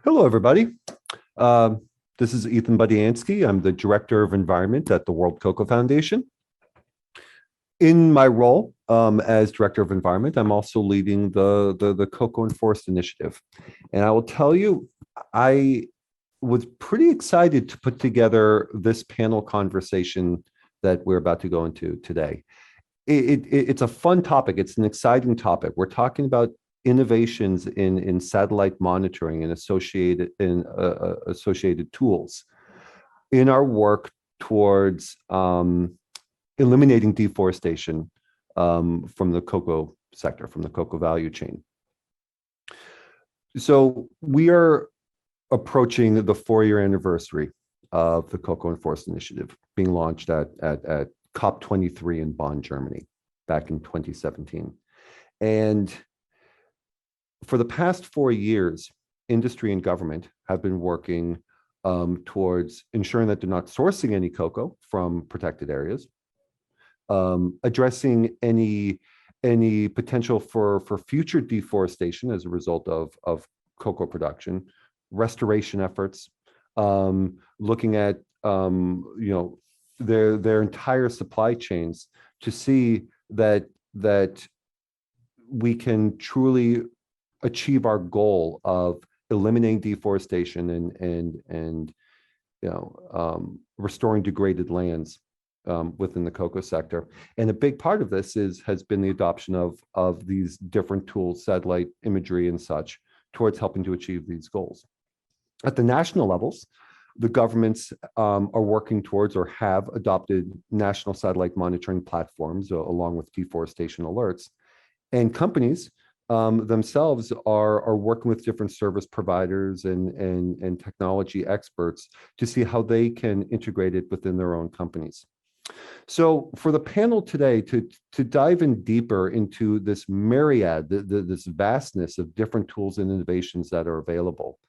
Hello, everybody. Um, this is Ethan Budiansky. I'm the Director of Environment at the World Cocoa Foundation. In my role as Director of Environment, I'm also leading the Cocoa and Forest Initiative. And I will tell you, I was pretty excited to put together this panel conversation that we're about to go into today. It's a fun topic. It's an exciting topic. We're talking about innovations in satellite monitoring and associated tools in our work towards eliminating deforestation from the cocoa sector, from the cocoa value chain. So we are approaching the 4-year anniversary of the Cocoa and Forest Initiative being launched at COP23 in Bonn, Germany, back in 2017. And for the past 4 years, industry and government have been working towards ensuring that they're not sourcing any cocoa from protected areas, addressing any potential for future deforestation as a result of cocoa production, restoration efforts, looking at their entire supply chains to see that we can truly achieve our goal of eliminating deforestation and restoring degraded lands within the cocoa sector. And a big part of this has been the adoption of these different tools, satellite imagery and such, towards helping to achieve these goals. At the national levels, the governments are working towards or have adopted national satellite monitoring platforms along with deforestation alerts. And companies themselves are working with different service providers and technology experts to see how they can integrate it within their own companies. So for the panel today, to dive in deeper into this myriad, this vastness of different tools and innovations that are available,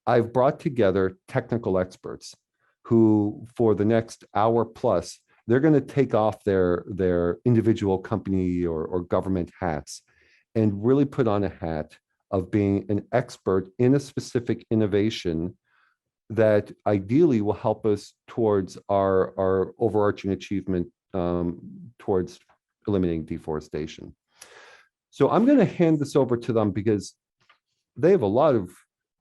I've brought together technical experts who, for the next hour plus, they're going to take off their individual company or government hats and really put on a hat of being an expert in a specific innovation that ideally will help us towards our overarching achievement towards eliminating deforestation. So I'm going to hand this over to them because they have a lot of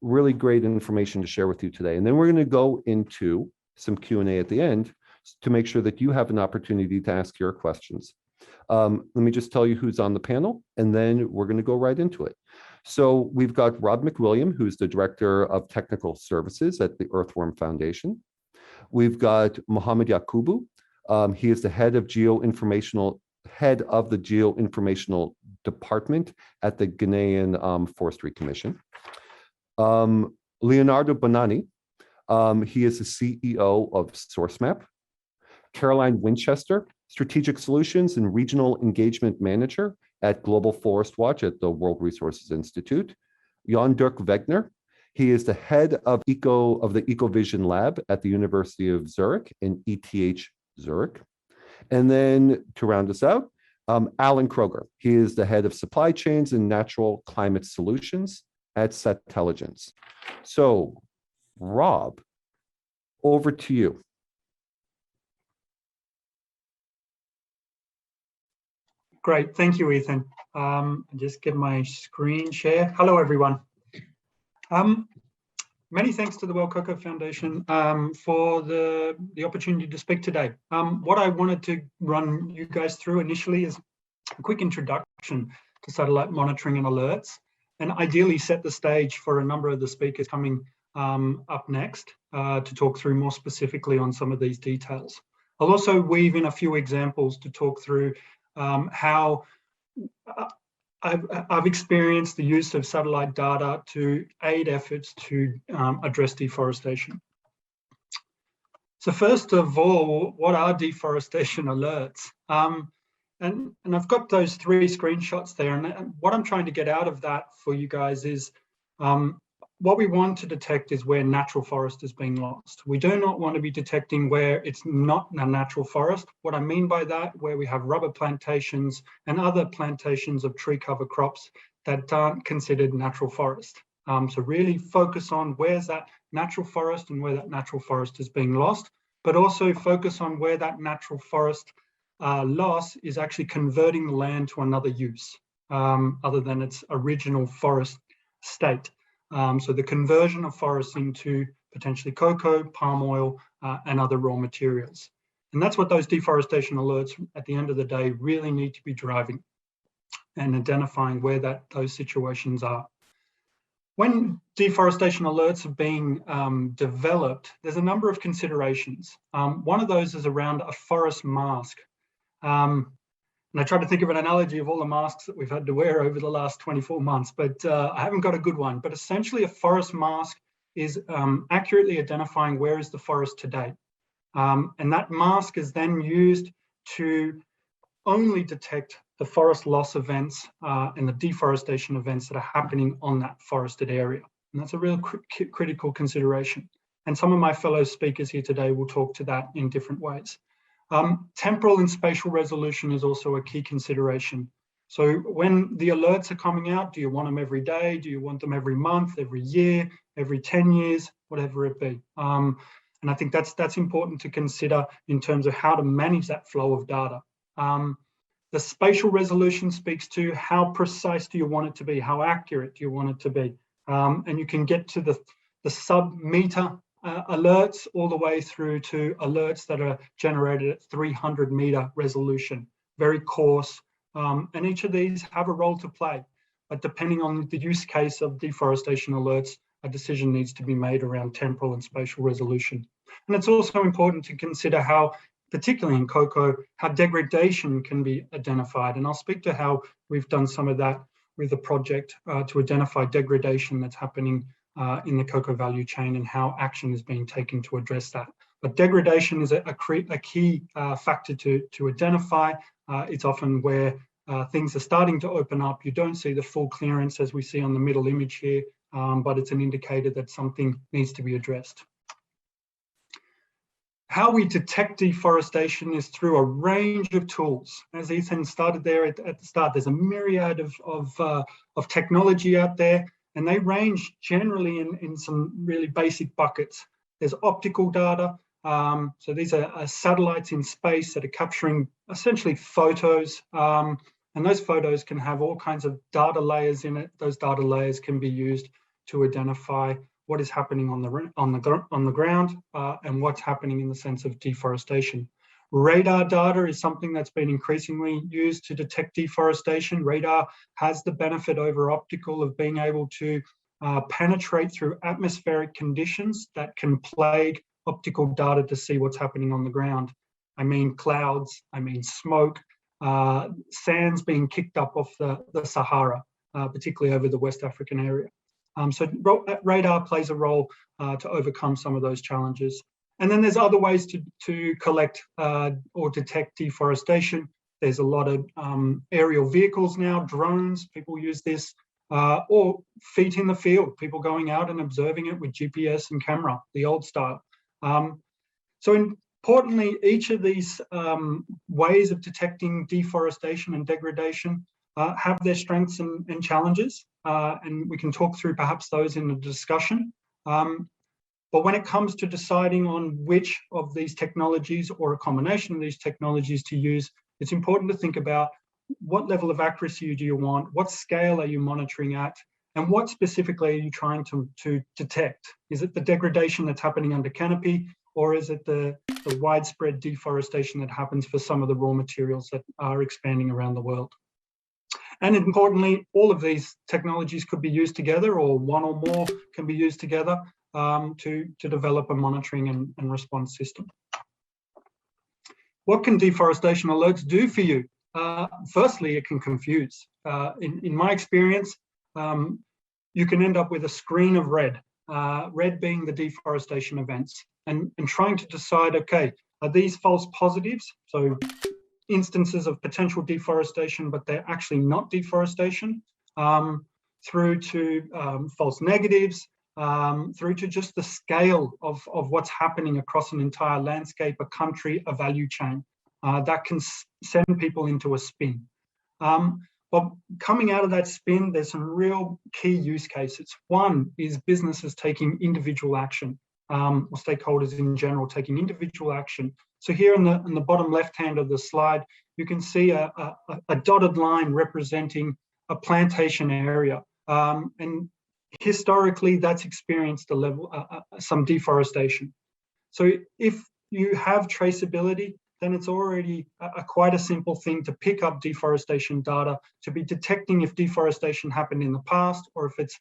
really great information to share with you today. And then we're going to go into some Q&A at the end to make sure that you have an opportunity to ask your questions. Let me just tell you who's on the panel, and then we're going to go right into it. So we've got Rob McWilliam, who's the Director of Technical Services at the Earthworm Foundation. We've got Mohammed Yakubu. He is the head of the Geoinformational Department at the Ghanaian Forestry Commission. Leonardo Bonani, he is the CEO of SourceMap. Caroline Winchester, Strategic Solutions and Regional Engagement Manager at Global Forest Watch at the World Resources Institute. Jan Dirk Wegner, he is the head of the EcoVision Lab at the University of Zurich in ETH Zurich. And then to round us out, Alan Kroger, he is the head of Supply Chains and Natural Climate Solutions at Sattelligence. So, Rob, over to you. Great, thank you, Ethan. Just get my screen share. Hello, everyone. Many thanks to the World Cocoa Foundation for the opportunity to speak today. What I wanted to run you guys through initially is a quick introduction to satellite monitoring and alerts, and ideally set the stage for a number of the speakers coming up next to talk through more specifically on some of these details. I'll also weave in a few examples to talk through how I've experienced the use of satellite data to aid efforts to address deforestation. So first of all, what are deforestation alerts? And I've got those 3 screenshots there, and what I'm trying to get out of that for you guys is what we want to detect is where natural forest is being lost. We do not want to be detecting where it's not a natural forest. What I mean by that, where we have rubber plantations and other plantations of tree cover crops that aren't considered natural forest. So really focus on where's that natural forest and where that natural forest is being lost, but also focus on where that natural forest loss is actually converting the land to another use other than its original forest state. So the conversion of forests into potentially cocoa, palm oil, and other raw materials. And that's what those deforestation alerts at the end of the day really need to be driving and identifying where those situations are. When deforestation alerts are being developed, there's a number of considerations. One of those is around a forest mask. And I tried to think of an analogy of all the masks that we've had to wear over the last 24 months, but I haven't got a good one. But essentially a forest mask is accurately identifying where is the forest today. And that mask is then used to only detect the forest loss events and the deforestation events that are happening on that forested area. And that's a real critical consideration. And some of my fellow speakers here today will talk to that in different ways. Temporal and spatial resolution is also a key consideration. So when the alerts are coming out, do you want them every day? Do you want them every month, every year, every 10 years, whatever it be? And I think that's important to consider in terms of how to manage that flow of data. The spatial resolution speaks to how precise do you want it to be? How accurate do you want it to be? And you can get to the sub-meter alerts all the way through to alerts that are generated at 300-meter resolution, very coarse. And each of these have a role to play. But depending on the use case of deforestation alerts, a decision needs to be made around temporal and spatial resolution. And it's also important to consider how, particularly in cocoa, how degradation can be identified. And I'll speak to how we've done some of that with a project to identify degradation that's happening in the cocoa value chain and how action is being taken to address that. But degradation is a key factor to identify. It's often where things are starting to open up. You don't see the full clearance as we see on the middle image here, but it's an indicator that something needs to be addressed. How we detect deforestation is through a range of tools. As Ethan started there at the start, there's a myriad of technology out there, and they range generally in some really basic buckets. There's optical data. So these are satellites in space that are capturing essentially photos. And those photos can have all kinds of data layers in it. Those data layers can be used to identify what is happening on the ground and what's happening in the sense of deforestation. Radar data is something that's been increasingly used to detect deforestation. Radar has the benefit over optical of being able to penetrate through atmospheric conditions that can plague optical data to see what's happening on the ground. I mean clouds, I mean smoke, sands being kicked up off the Sahara, particularly over the West African area. So radar plays a role to overcome some of those challenges. And then there's other ways to collect or detect deforestation. There's a lot of aerial vehicles now, drones, people use this, or feet in the field, people going out and observing it with GPS and camera, the old style. So importantly, each of these ways of detecting deforestation and degradation have their strengths and challenges, and we can talk through perhaps those in the discussion. But when it comes to deciding on which of these technologies or a combination of these technologies to use, it's important to think about what level of accuracy do you want, what scale are you monitoring at, and what specifically are you trying to detect? Is it the degradation that's happening under Canopy, or is it the widespread deforestation that happens for some of the raw materials that are expanding around the world? And importantly, all of these technologies could be used together, or one or more can be used together to develop a monitoring and response system. What can deforestation alerts do for you? Firstly, it can confuse. In my experience, you can end up with a screen of red, red being the deforestation events, and trying to decide, okay, are these false positives? So instances of potential deforestation, but they're actually not deforestation, through to false negatives, through to just the scale of what's happening across an entire landscape, a country, a value chain. That can send people into a spin. But coming out of that spin, there's some real key use cases. One is businesses taking individual action, or stakeholders in general taking individual action. So here in the bottom left hand of the slide, you can see a dotted line representing a plantation area. And historically, that's experienced a level, some deforestation. So if you have traceability, then it's already quite a simple thing to pick up deforestation data, to be detecting if deforestation happened in the past or if it's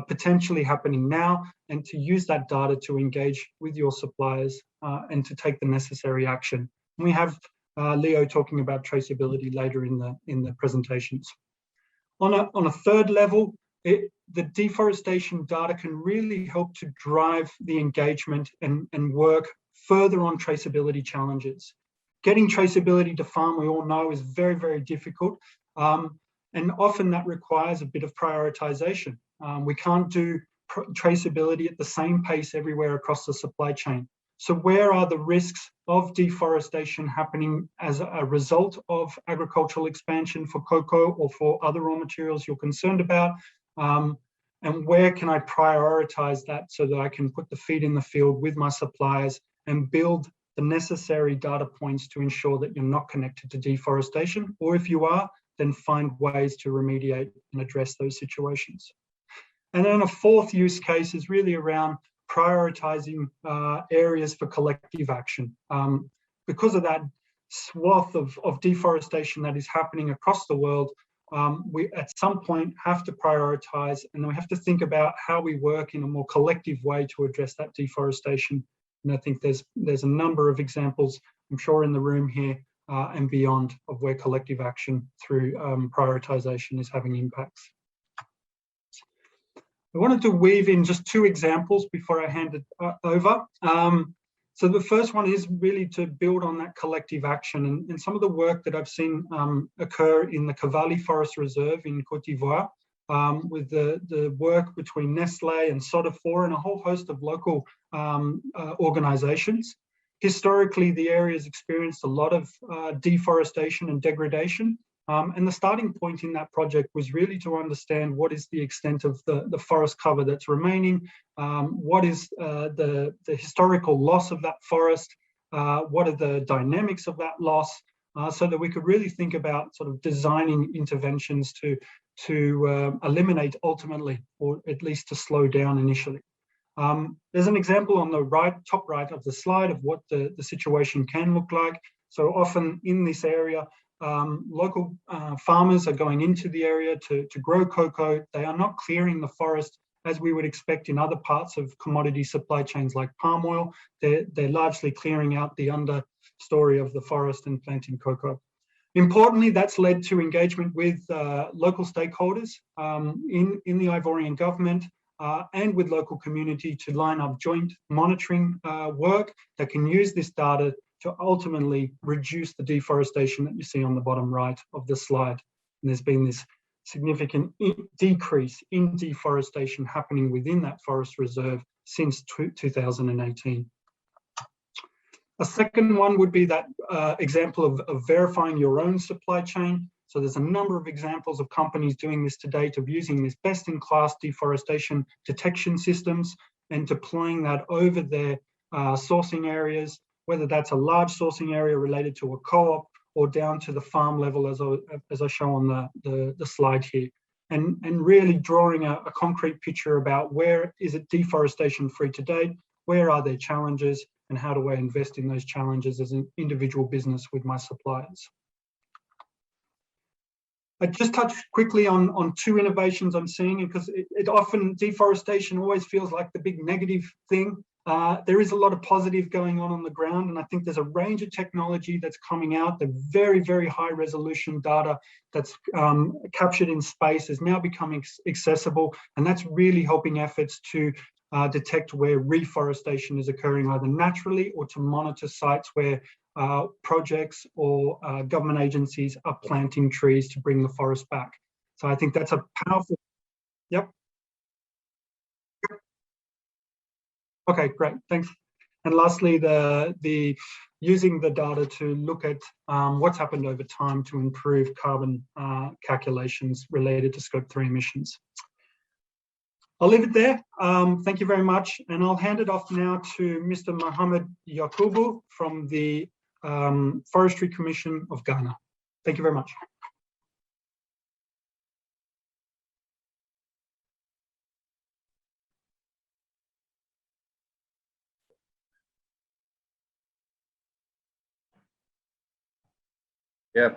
potentially happening now, and to use that data to engage with your suppliers and to take the necessary action. And we have Leo talking about traceability later in the presentations. On a third level, the deforestation data can really help to drive the engagement and work further on traceability challenges. Getting traceability to farm, we all know, is very, very difficult. And often that requires a bit of prioritization. We can't do traceability at the same pace everywhere across the supply chain. So where are the risks of deforestation happening as a result of agricultural expansion for cocoa or for other raw materials you're concerned about? And where can I prioritize that so that I can put the feet in the field with my suppliers and build the necessary data points to ensure that you're not connected to deforestation, or if you are, then find ways to remediate and address those situations. And then a fourth use case is really around prioritizing areas for collective action. Because of that swath of deforestation that is happening across the world, we at some point have to prioritize, and we have to think about how we work in a more collective way to address that deforestation. And I think there's a number of examples, I'm sure, in the room here and beyond, of where collective action through prioritization is having impacts. I wanted to weave in just two examples before I hand it over. So the first one is really to build on that collective action and some of the work that I've seen occur in the Cavalli Forest Reserve in Côte d'Ivoire, with the work between Nestle and Sodafor and a whole host of local organizations. Historically, the area has experienced a lot of deforestation and degradation. And the starting point in that project was really to understand what is the extent of the forest cover that's remaining, what is the historical loss of that forest, what are the dynamics of that loss, so that we could really think about sort of designing interventions to eliminate ultimately, or at least to slow down initially. There's an example on the top right of the slide of what the situation can look like. So often in this area, local farmers are going into the area to grow cocoa. They are not clearing the forest as we would expect in other parts of commodity supply chains like palm oil. They're largely clearing out the understory of the forest and planting cocoa. Importantly, that's led to engagement with local stakeholders in the Ivorian government and with local community to line up joint monitoring work that can use this data to ultimately reduce the deforestation that you see on the bottom right of the slide. And there's been this significant decrease in deforestation happening within that forest reserve since 2018. A second one would be that example of verifying your own supply chain. So there's a number of examples of companies doing this to date, of using this best-in-class deforestation detection systems and deploying that over their sourcing areas, whether that's a large sourcing area related to a co-op or down to the farm level, as I show on the slide here. And really drawing a concrete picture about where is it deforestation free to date, where are there challenges, and how do I invest in those challenges as an individual business with my suppliers. I just touched quickly on two innovations I'm seeing, because it often, deforestation always feels like the big negative thing. There is a lot of positive going on the ground, and I think there's a range of technology that's coming out. The very, very high resolution data that's captured in space is now becoming accessible, and that's really helping efforts to detect where reforestation is occurring either naturally or to monitor sites where projects or government agencies are planting trees to bring the forest back. So I think that's a powerful, yep. Okay, great, thanks. And lastly, the using the data to look at what's happened over time to improve carbon calculations related to Scope 3 emissions. I'll leave it there. Thank you very much. And I'll hand it off now to Mr. Mohammed Yakubu from the Forestry Commission of Ghana. Thank you very much. Yeah.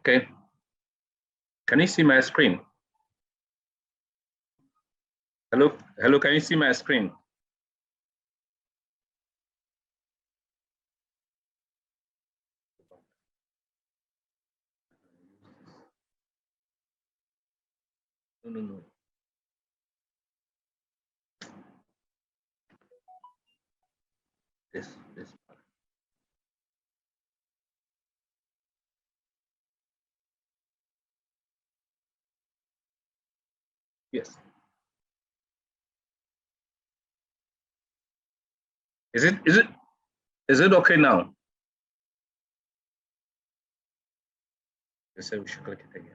Okay. Can you see my screen? Hello, hello, can you see my screen? No. This. Yes. Is it okay now? They say we should click it again.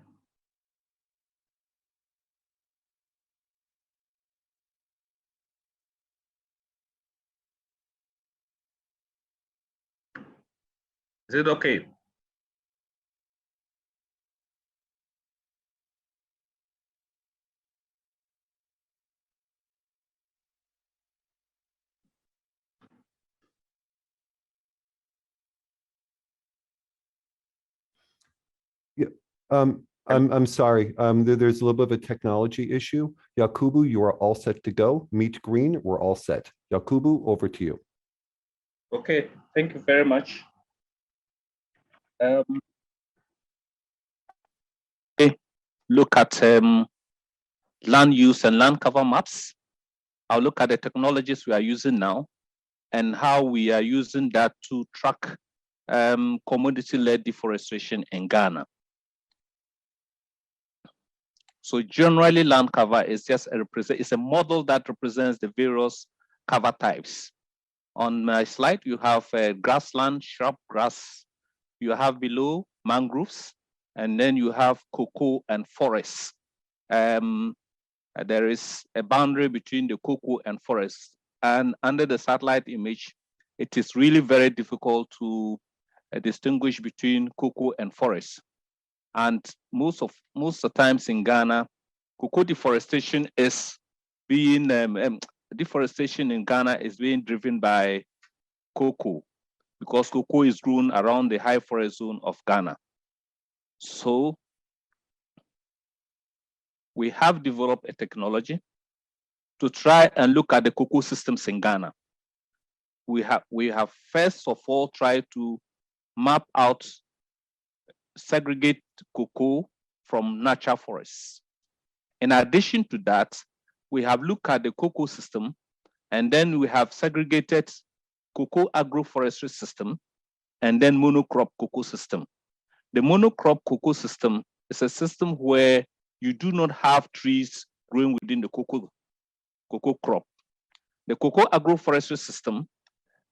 Is it okay? Yeah. I'm sorry. There's a little bit of a technology issue. Yakubu, you are all set to go. Meet Green, we're all set. Yakubu, over to you. Okay, thank you very much. Look at land use and land cover maps. I'll look at the technologies we are using now and how we are using that to track commodity-led deforestation in Ghana. So generally, land cover is just it's a model that represents the various cover types. On my slide, you have grassland, shrub grass. You have below mangroves, and then you have cocoa and forests. There is a boundary between the cocoa and forest. And under the satellite image, it is really very difficult to distinguish between cocoa and forest. And most of the times in Ghana, cocoa deforestation is being deforestation in Ghana is being driven by cocoa, because cocoa is grown around the high forest zone of Ghana. So we have developed a technology to try and look at the cocoa systems in Ghana. We have first of all tried to map out, segregate cocoa from natural forests. In addition to that, we have looked at the cocoa system, and then we have segregated cocoa agroforestry system, and then monocrop cocoa system. The monocrop cocoa system is a system where you do not have trees growing within the cocoa crop. The cocoa agroforestry system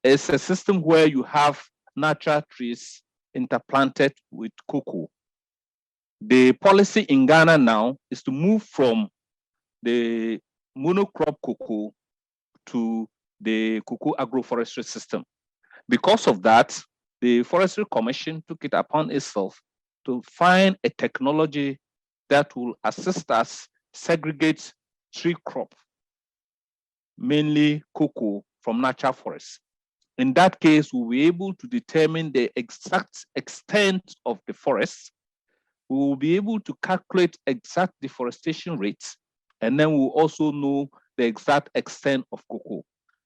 is a system where you have natural trees interplanted with cocoa. The policy in Ghana now is to move from the monocrop cocoa to the cocoa agroforestry system. Because of that, the Forestry Commission took it upon itself to find a technology that will assist us segregate tree crop, mainly cocoa, from natural forests. In that case, we'll be able to determine the exact extent of the forest. We will be able to calculate exact deforestation rates, and then we'll also know the exact extent of cocoa.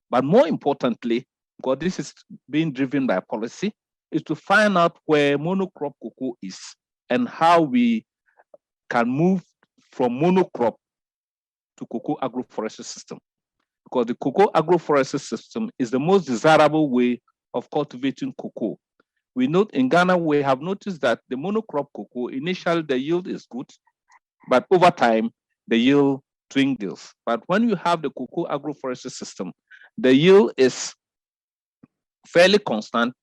But more importantly, because this is being driven by policy, is to find out where monocrop cocoa is and how we can move from monocrop to cocoa agroforestry system. Because the cocoa agroforestry system is the most desirable way of cultivating cocoa. We note in Ghana, we have noticed that the monocrop cocoa, initially the yield is good, but over time, the yield dwindles. But when you have the cocoa agroforestry system, the yield is fairly constant.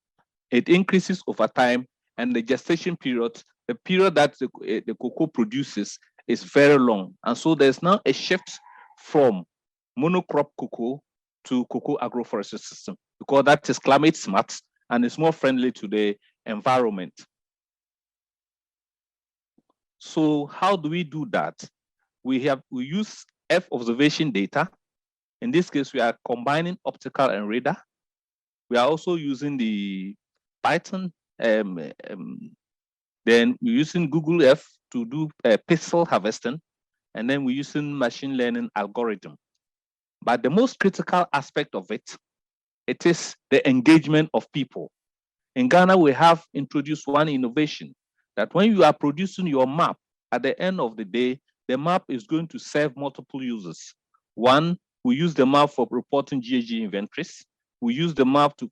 It increases over time, and the gestation period, the period that the cocoa produces, is very long. And so there's now a shift from monocrop cocoa to cocoa agroforestry system, because that is climate smart and is more friendly to the environment. So how do we do that? We use F observation data. In this case, we are combining optical and radar. We are also using the Python. Then we're using Google Earth to do pixel harvesting. And then we're using machine learning algorithm. But the most critical aspect of it is the engagement of people. In Ghana, we have introduced one innovation that when you are producing your map, at the end of the day, the map is going to serve multiple users. One, we use the map for reporting GHG inventories. We use the map to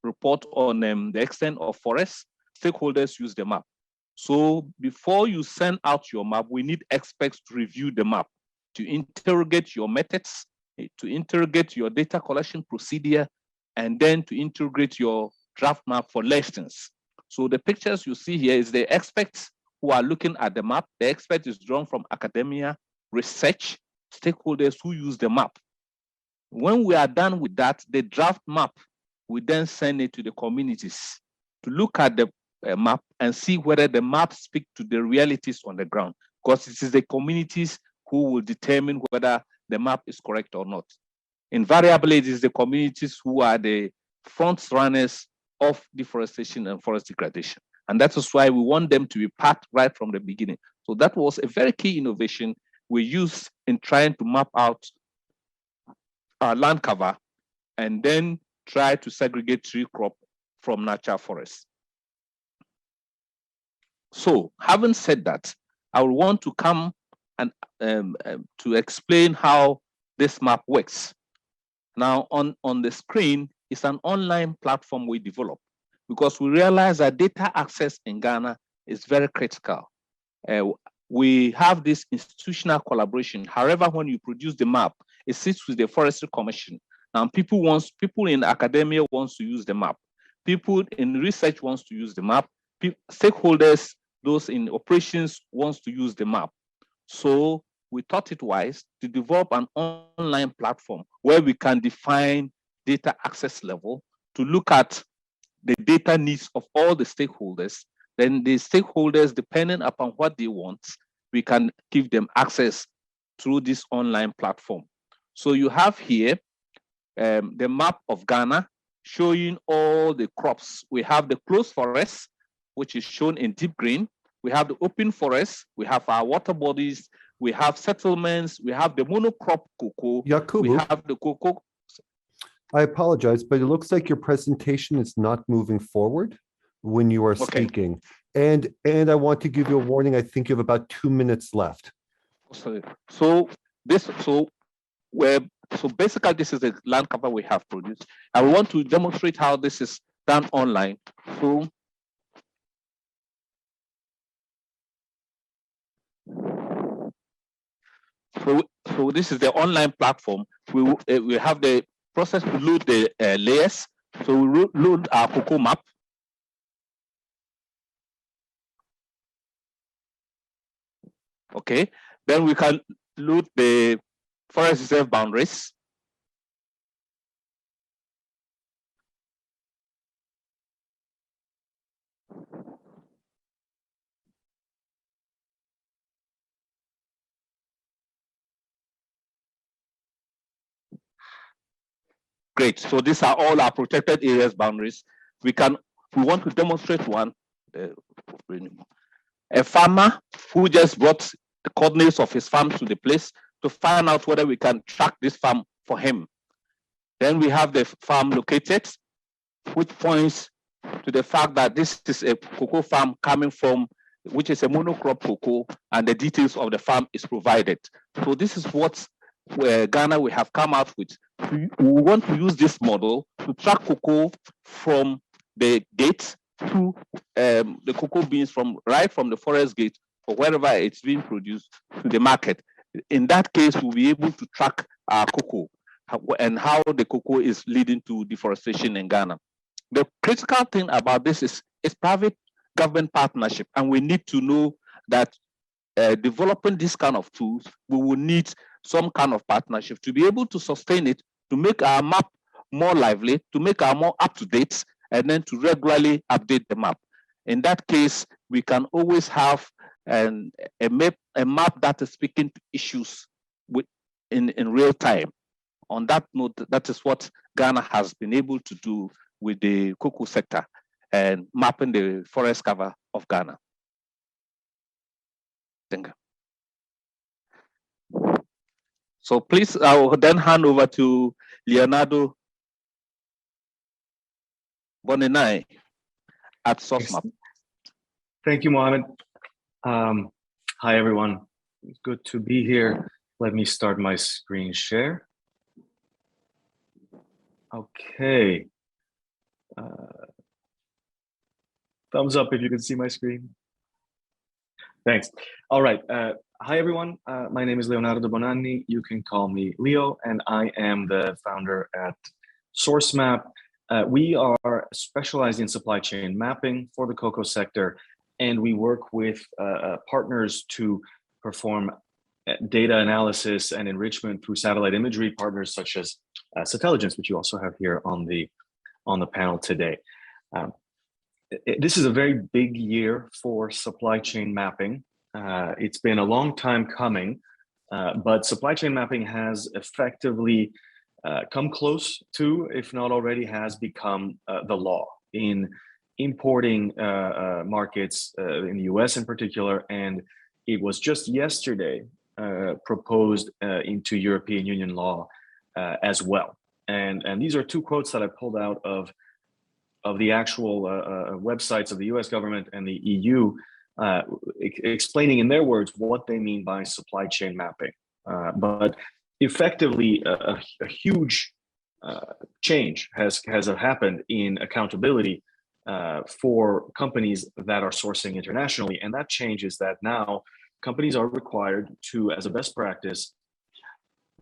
report on the extent of forests. Stakeholders use the map. So before you send out your map, we need experts to review the map, to interrogate your methods, to interrogate your data collection procedure, and then to integrate your draft map for lessons. So the pictures you see here is the experts who are looking at the map. The expert is drawn from academia, research, stakeholders who use the map. When we are done with that, the draft map, we then send it to the communities to look at the map and see whether the map speaks to the realities on the ground, because it is the communities who will determine whether the map is correct or not. Invariably, it is the communities who are the front runners of deforestation and forest degradation. And that is why we want them to be part right from the beginning. So that was a very key innovation we used in trying to map out our land cover and then try to segregate tree crop from natural forests. So having said that, I will want to come and to explain how this map works. Now on the screen is an online platform we developed because we realize that data access in Ghana is very critical. We have this institutional collaboration. However, when you produce the map, it sits with the Forestry Commission. Now, people in academia wants to use the map. People in research wants to use the map. Stakeholders, those in operations wants to use the map. So we thought it wise to develop an online platform where we can define data access level to look at the data needs of all the stakeholders. Then the stakeholders, depending upon what they want, we can give them access through this online platform. So you have here the map of Ghana showing all the crops. We have the closed forest, which is shown in deep green. We have the open forest. We have our water bodies. We have settlements. We have the monocrop cocoa. Yakubu, we have the cocoa. I apologize, but it looks like your presentation is not moving forward when you are speaking. And I want to give you a warning. I think you have about 2 minutes left. So basically this is the land cover we have produced. I want to demonstrate how this is done online. So this is the online platform. We have the process to load the layers. So we load our cocoa map. Okay, then we can load the forest reserve boundaries. Great. So these are all our protected areas boundaries. We want to demonstrate one. A farmer who just brought the coordinates of his farm to the place to find out whether we can track this farm for him. Then we have the farm located, which points to the fact that this is a cocoa farm coming from, which is a monocrop cocoa, and the details of the farm is provided. So this is what Ghana we have come out with. We want to use this model to track cocoa from the gate to the cocoa beans right from the forest gate or wherever it's being produced to the market. In that case, we'll be able to track our cocoa and how the cocoa is leading to deforestation in Ghana. The critical thing about this is it's private government partnership, and we need to know that developing this kind of tools, we will need some kind of partnership to be able to sustain it, to make our map more lively, to make our more up to date, and then to regularly update the map. In that case, we can always have a map that is speaking to issues in real time. On that note, that is what Ghana has been able to do with the cocoa sector and mapping the forest cover of Ghana. Thank you. So please, I will then hand over to Leonardo Boninai at SourceMap. Thank you, Mohammed. Hi, everyone. It's good to be here. Let me start my screen share. Okay. Thumbs up if you can see my screen. Thanks. All right. Hi, everyone. My name is Leonardo Bonanni. You can call me Leo, and I am the founder at SourceMap. We are specialized in supply chain mapping for the cocoa sector, and we work with partners to perform data analysis and enrichment through satellite imagery, partners such as Diligence, which you also have here on the panel today. This is a very big year for supply chain mapping. It's been a long time coming, but supply chain mapping has effectively come close to, if not already has become the law in importing markets in the US in particular, and it was just yesterday proposed into European Union law as well. And these are two quotes that I pulled out of the actual websites of the US government and the EU, explaining in their words what they mean by supply chain mapping. But effectively, a huge change has happened in accountability for companies that are sourcing internationally. And that change is that now companies are required to, as a best practice,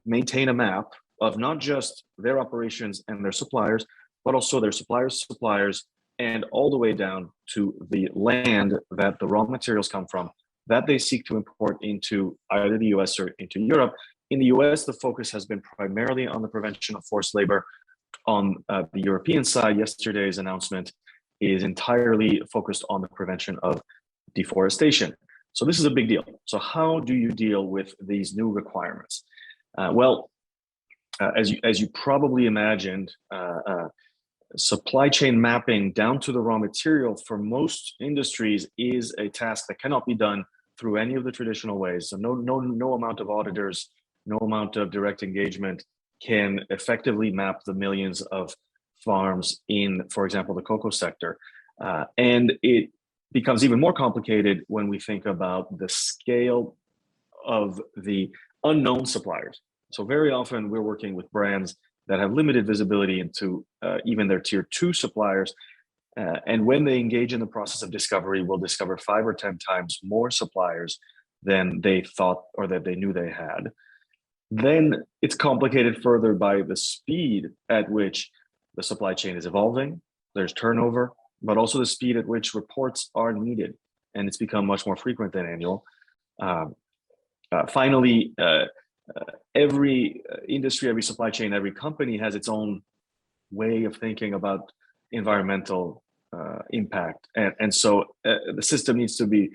maintain a map of not just their operations and their suppliers, but also their suppliers, and all the way down to the land that the raw materials come from that they seek to import into either the US or into Europe. In the US, the focus has been primarily on the prevention of forced labor. On the European side, yesterday's announcement is entirely focused on the prevention of deforestation. So this is a big deal. So how do you deal with these new requirements? As you probably imagined, supply chain mapping down to the raw material for most industries is a task that cannot be done through any of the traditional ways. So no amount of auditors, no amount of direct engagement can effectively map the millions of farms in, for example, the cocoa sector. And it becomes even more complicated when we think about the scale of the unknown suppliers. So very often we're working with brands that have limited visibility into even their tier 2 suppliers. And when they engage in the process of discovery, we'll discover 5 or 10 times more suppliers than they thought or that they knew they had. Then it's complicated further by the speed at which the supply chain is evolving. There's turnover, but also the speed at which reports are needed. And it's become much more frequent than annual. Finally, every industry, every supply chain, every company has its own way of thinking about environmental impact. And so the system needs to be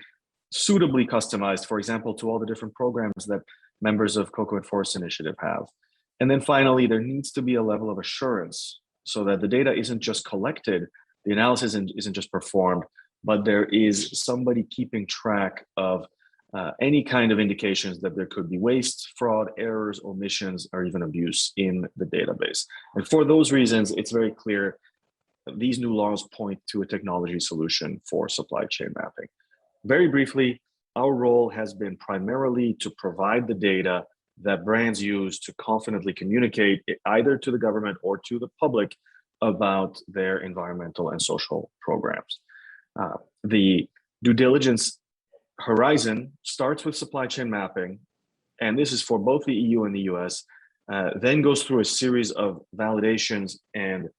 suitably customized, for example, to all the different programs that members of Cocoa and Forest Initiative have. And then finally, there needs to be a level of assurance so that the data isn't just collected, the analysis isn't just performed, but there is somebody keeping track of any kind of indications that there could be waste, fraud, errors, omissions, or even abuse in the database. And for those reasons, it's very clear these new laws point to a technology solution for supply chain mapping. Very briefly, our role has been primarily to provide the data that brands use to confidently communicate either to the government or to the public about their environmental and social programs. The due diligence horizon starts with supply chain mapping, and this is for both the EU and the US, then goes through a series of validations and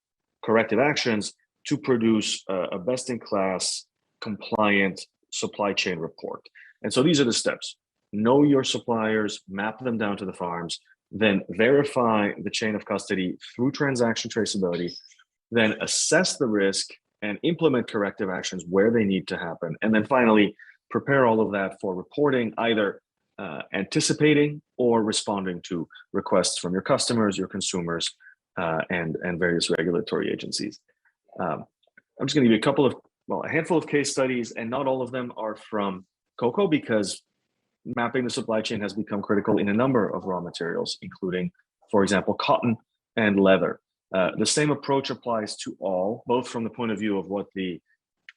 corrective actions to produce a best-in-class compliant supply chain report. And so these are the steps. Know your suppliers, map them down to the farms, then verify the chain of custody through transaction traceability, then assess the risk and implement corrective actions where they need to happen. And then finally, prepare all of that for reporting, either anticipating or responding to requests from your customers, your consumers, and various regulatory agencies. I'm just going to give you a handful of case studies, and not all of them are from cocoa, because mapping the supply chain has become critical in a number of raw materials, including, for example, cotton and leather. The same approach applies to all, both from the point of view of what the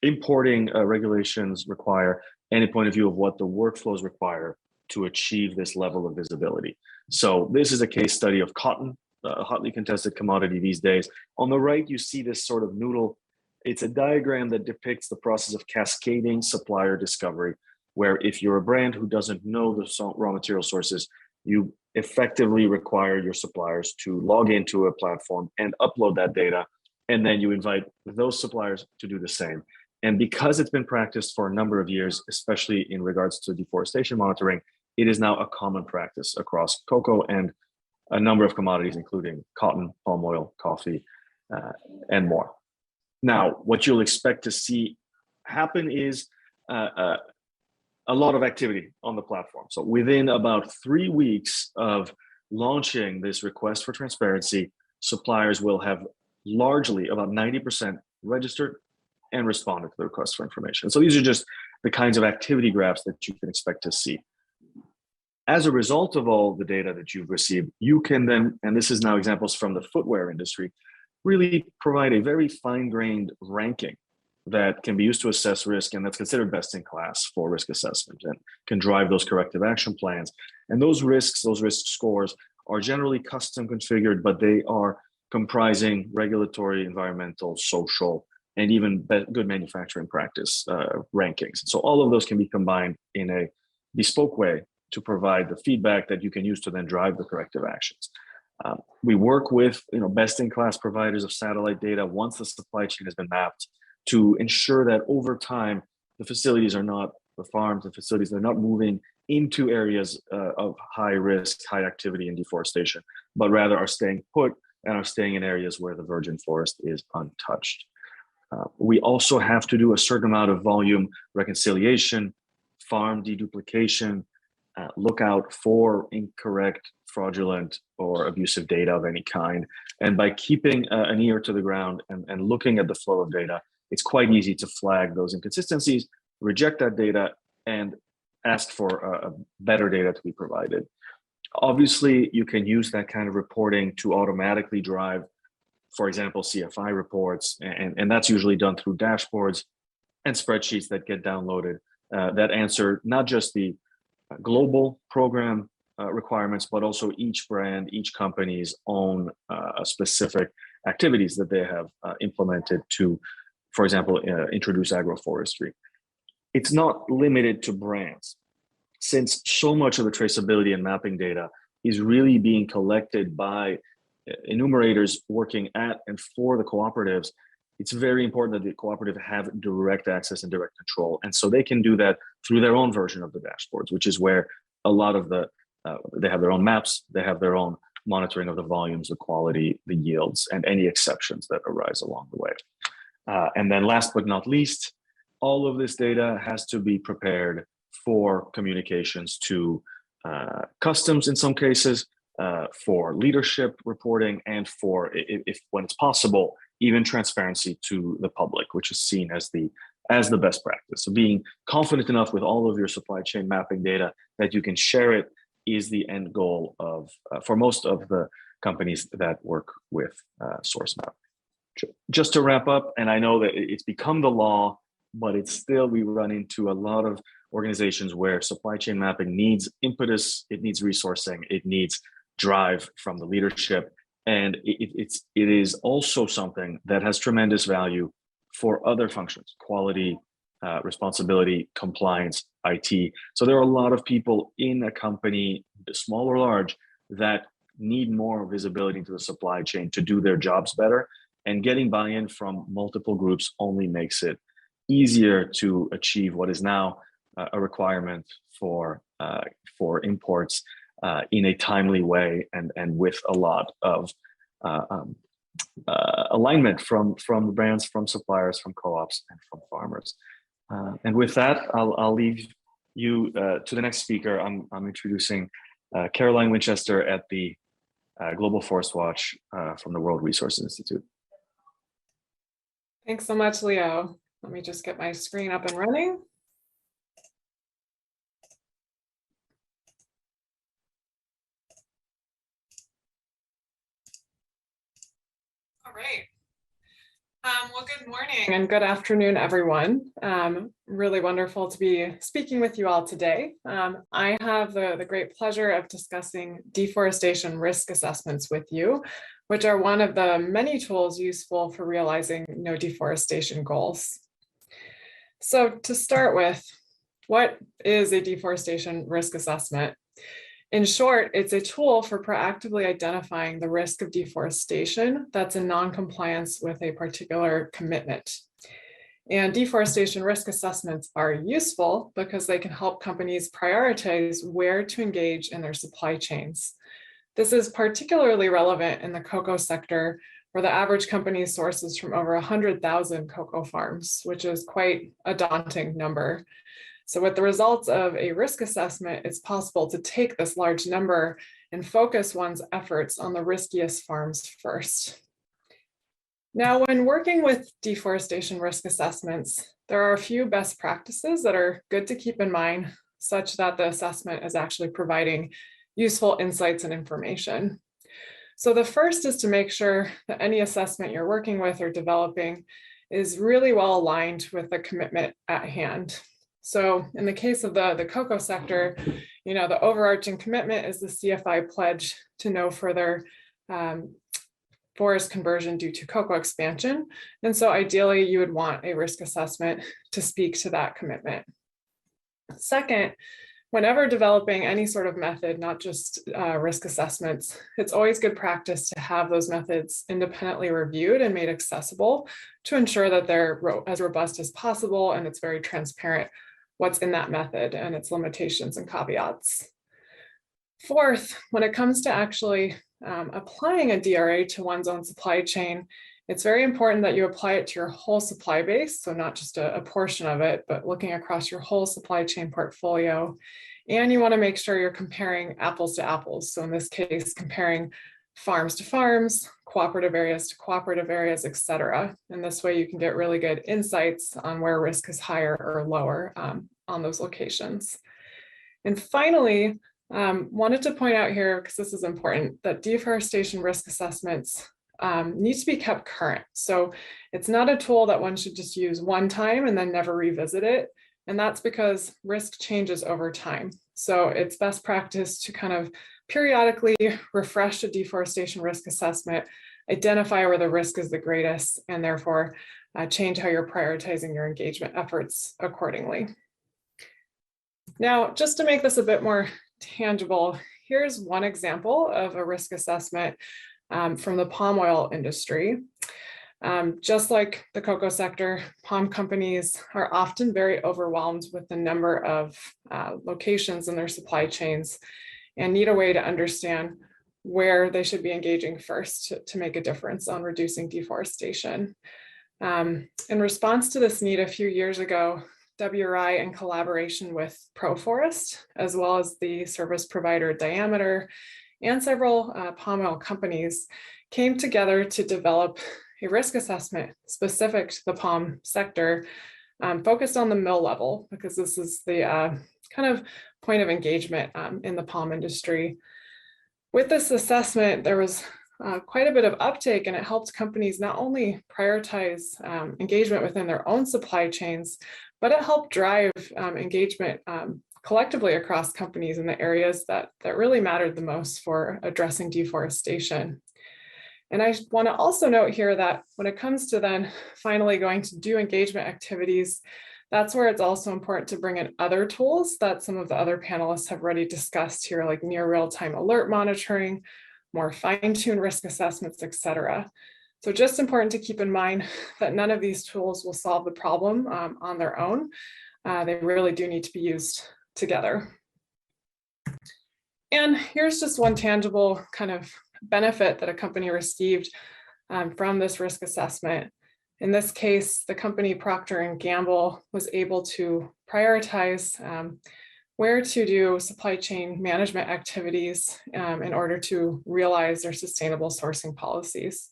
importing regulations require and a point of view of what the workflows require to achieve this level of visibility. So this is a case study of cotton, a hotly contested commodity these days. On the right, you see this sort of noodle. It's a diagram that depicts the process of cascading supplier discovery, where if you're a brand who doesn't know the raw material sources, you effectively require your suppliers to log into a platform and upload that data, and then you invite those suppliers to do the same. And because it's been practiced for a number of years, especially in regards to deforestation monitoring, it is now a common practice across cocoa and a number of commodities, including cotton, palm oil, coffee, and more. Now, what you'll expect to see happen is a lot of activity on the platform. So within about 3 weeks of launching this request for transparency, suppliers will have largely about 90% registered and responded to the request for information. So these are just the kinds of activity graphs that you can expect to see. As a result of all the data that you've received, you can then, and this is now examples from the footwear industry, really provide a very fine-grained ranking that can be used to assess risk, and that's considered best in class for risk assessment and can drive those corrective action plans. And those risk scores are generally custom configured, but they are comprising regulatory, environmental, social, and even good manufacturing practice rankings. So all of those can be combined in a bespoke way to provide the feedback that you can use to then drive the corrective actions. We work with best-in-class providers of satellite data once the supply chain has been mapped to ensure that over time, the facilities are not, the farms, the facilities, they're not moving into areas of high risk, high activity and deforestation, but rather are staying put and are staying in areas where the virgin forest is untouched. We also have to do a certain amount of volume reconciliation, farm deduplication, look out for incorrect, fraudulent, or abusive data of any kind. And by keeping an ear to the ground and looking at the flow of data, it's quite easy to flag those inconsistencies, reject that data, and ask for better data to be provided. Obviously, you can use that kind of reporting to automatically drive, for example, CFI reports, and that's usually done through dashboards and spreadsheets that get downloaded that answer not just the global program requirements, but also each brand, each company's own specific activities that they have implemented to, for example, introduce agroforestry. It's not limited to brands. Since so much of the traceability and mapping data is really being collected by enumerators working at and for the cooperatives, it's very important that the cooperative have direct access and direct control. And so they can do that through their own version of the dashboards, which is where a lot of they have their own maps, they have their own monitoring of the volumes, the quality, the yields, and any exceptions that arise along the way. And then last but not least, all of this data has to be prepared for communications to customs in some cases, for leadership reporting, and for, if when it's possible, even transparency to the public, which is seen as the best practice. So being confident enough with all of your supply chain mapping data that you can share it is the end goal of for most of the companies that work with SourceMap. Just to wrap up, and I know that it's become the law, but it's still, we run into a lot of organizations where supply chain mapping needs impetus, it needs resourcing, it needs drive from the leadership. And it is also something that has tremendous value for other functions, quality, responsibility, compliance, IT. So there are a lot of people in a company, small or large, that need more visibility into the supply chain to do their jobs better. And getting buy-in from multiple groups only makes it easier to achieve what is now a requirement for imports in a timely way and with a lot of alignment from brands, from suppliers, from co-ops, and from farmers. And with that, I'll leave you to the next speaker. I'm introducing Caroline Winchester at the Global Forest Watch from the World Resources Institute. Thanks so much, Leo. Let me just get my screen up and running. All right. Well, good morning and good afternoon, everyone. Really wonderful to be speaking with you all today. I have the great pleasure of discussing deforestation risk assessments with you, which are one of the many tools useful for realizing no deforestation goals. So to start with, what is a deforestation risk assessment? In short, it's a tool for proactively identifying the risk of deforestation that's in non-compliance with a particular commitment. And deforestation risk assessments are useful because they can help companies prioritize where to engage in their supply chains. This is particularly relevant in the cocoa sector, where the average company sources from over 100,000 cocoa farms, which is quite a daunting number. So with the results of a risk assessment, it's possible to take this large number and focus one's efforts on the riskiest farms first. Now, when working with deforestation risk assessments, there are a few best practices that are good to keep in mind, such that the assessment is actually providing useful insights and information. So the first is to make sure that any assessment you're working with or developing is really well aligned with the commitment at hand. So in the case of the cocoa sector, the overarching commitment is the CFI pledge to no further forest conversion due to cocoa expansion. And so ideally you would want a risk assessment to speak to that commitment. Second, whenever developing any sort of method, not just risk assessments, it's always good practice to have those methods independently reviewed and made accessible to ensure that they're as robust as possible and it's very transparent what's in that method and its limitations and caveats. Fourth, when it comes to actually applying a DRA to one's own supply chain, it's very important that you apply it to your whole supply base, so not just a portion of it, but looking across your whole supply chain portfolio. And you want to make sure you're comparing apples to apples. So in this case, comparing farms to farms, cooperative areas to cooperative areas, et cetera. And this way you can get really good insights on where risk is higher or lower on those locations. And finally, wanted to point out here, because this is important, that deforestation risk assessments need to be kept current. So it's not a tool that one should just use one time and then never revisit it. And that's because risk changes over time. So it's best practice to kind of periodically refresh a deforestation risk assessment, identify where the risk is the greatest, and therefore change how you're prioritizing your engagement efforts accordingly. Now, just to make this a bit more tangible, here's one example of a risk assessment from the palm oil industry. Just like the cocoa sector, palm companies are often very overwhelmed with the number of locations in their supply chains and need a way to understand where they should be engaging first to make a difference on reducing deforestation. In response to this need a few years ago, WRI, in collaboration with ProForest, as well as the service provider Diameter and several palm oil companies, came together to develop a risk assessment specific to the palm sector, focused on the mill level, because this is the kind of point of engagement in the palm industry. With this assessment, there was quite a bit of uptake, and it helped companies not only prioritize engagement within their own supply chains, but it helped drive engagement collectively across companies in the areas that really mattered the most for addressing deforestation. And I want to also note here that when it comes to then finally going to do engagement activities, that's where it's also important to bring in other tools that some of the other panelists have already discussed here, like near real-time alert monitoring, more fine-tuned risk assessments, et cetera. So just important to keep in mind that none of these tools will solve the problem on their own. They really do need to be used together. And here's just one tangible kind of benefit that a company received from this risk assessment. In this case, the company Procter & Gamble was able to prioritize where to do supply chain management activities in order to realize their sustainable sourcing policies.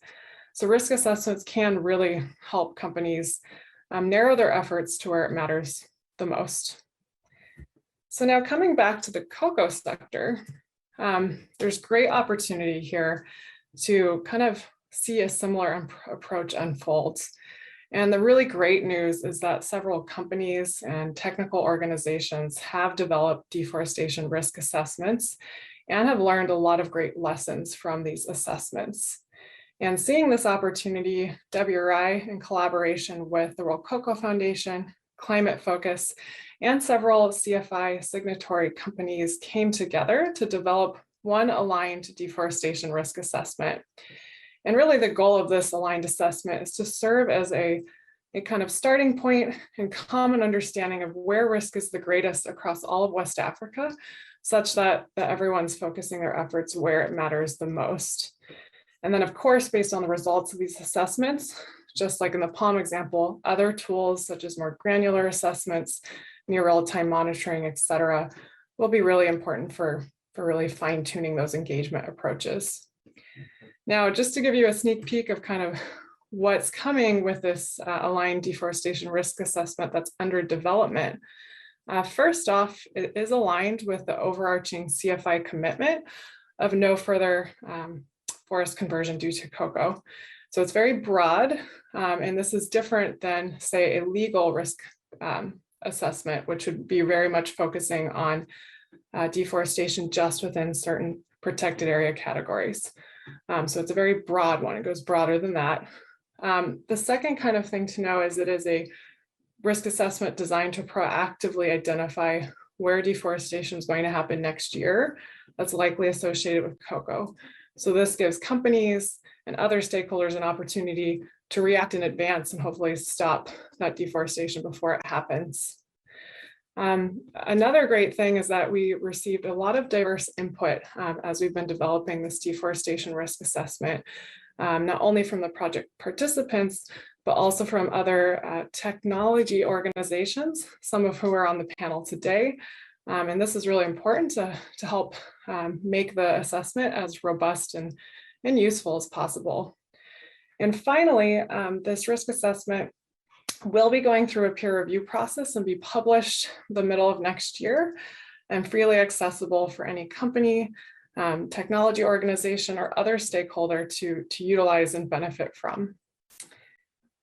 So risk assessments can really help companies narrow their efforts to where it matters the most. So now coming back to the cocoa sector, there's great opportunity here to kind of see a similar approach unfold. And the really great news is that several companies and technical organizations have developed deforestation risk assessments and have learned a lot of great lessons from these assessments. And seeing this opportunity, WRI, in collaboration with the World Cocoa Foundation, Climate Focus, and several CFI signatory companies came together to develop one aligned deforestation risk assessment. And really the goal of this aligned assessment is to serve as a kind of starting point and common understanding of where risk is the greatest across all of West Africa, such that everyone's focusing their efforts where it matters the most. And then of course, based on the results of these assessments, just like in the Palm example, other tools such as more granular assessments, near real-time monitoring, et cetera, will be really important for really fine-tuning those engagement approaches. Now, just to give you a sneak peek of kind of what's coming with this aligned deforestation risk assessment that's under development, first off, it is aligned with the overarching CFI commitment of no further forest conversion due to cocoa. So it's very broad, and this is different than, say, a legal risk assessment, which would be very much focusing on deforestation just within certain protected area categories. So it's a very broad one. It goes broader than that. The second kind of thing to know is it is a risk assessment designed to proactively identify where deforestation is going to happen next year that's likely associated with cocoa. So this gives companies and other stakeholders an opportunity to react in advance and hopefully stop that deforestation before it happens. Another great thing is that we received a lot of diverse input as we've been developing this deforestation risk assessment, not only from the project participants, but also from other technology organizations, some of who are on the panel today. And this is really important to help make the assessment as robust and useful as possible. And finally, this risk assessment will be going through a peer review process and be published the middle of next year and freely accessible for any company, technology organization, or other stakeholder to utilize and benefit from.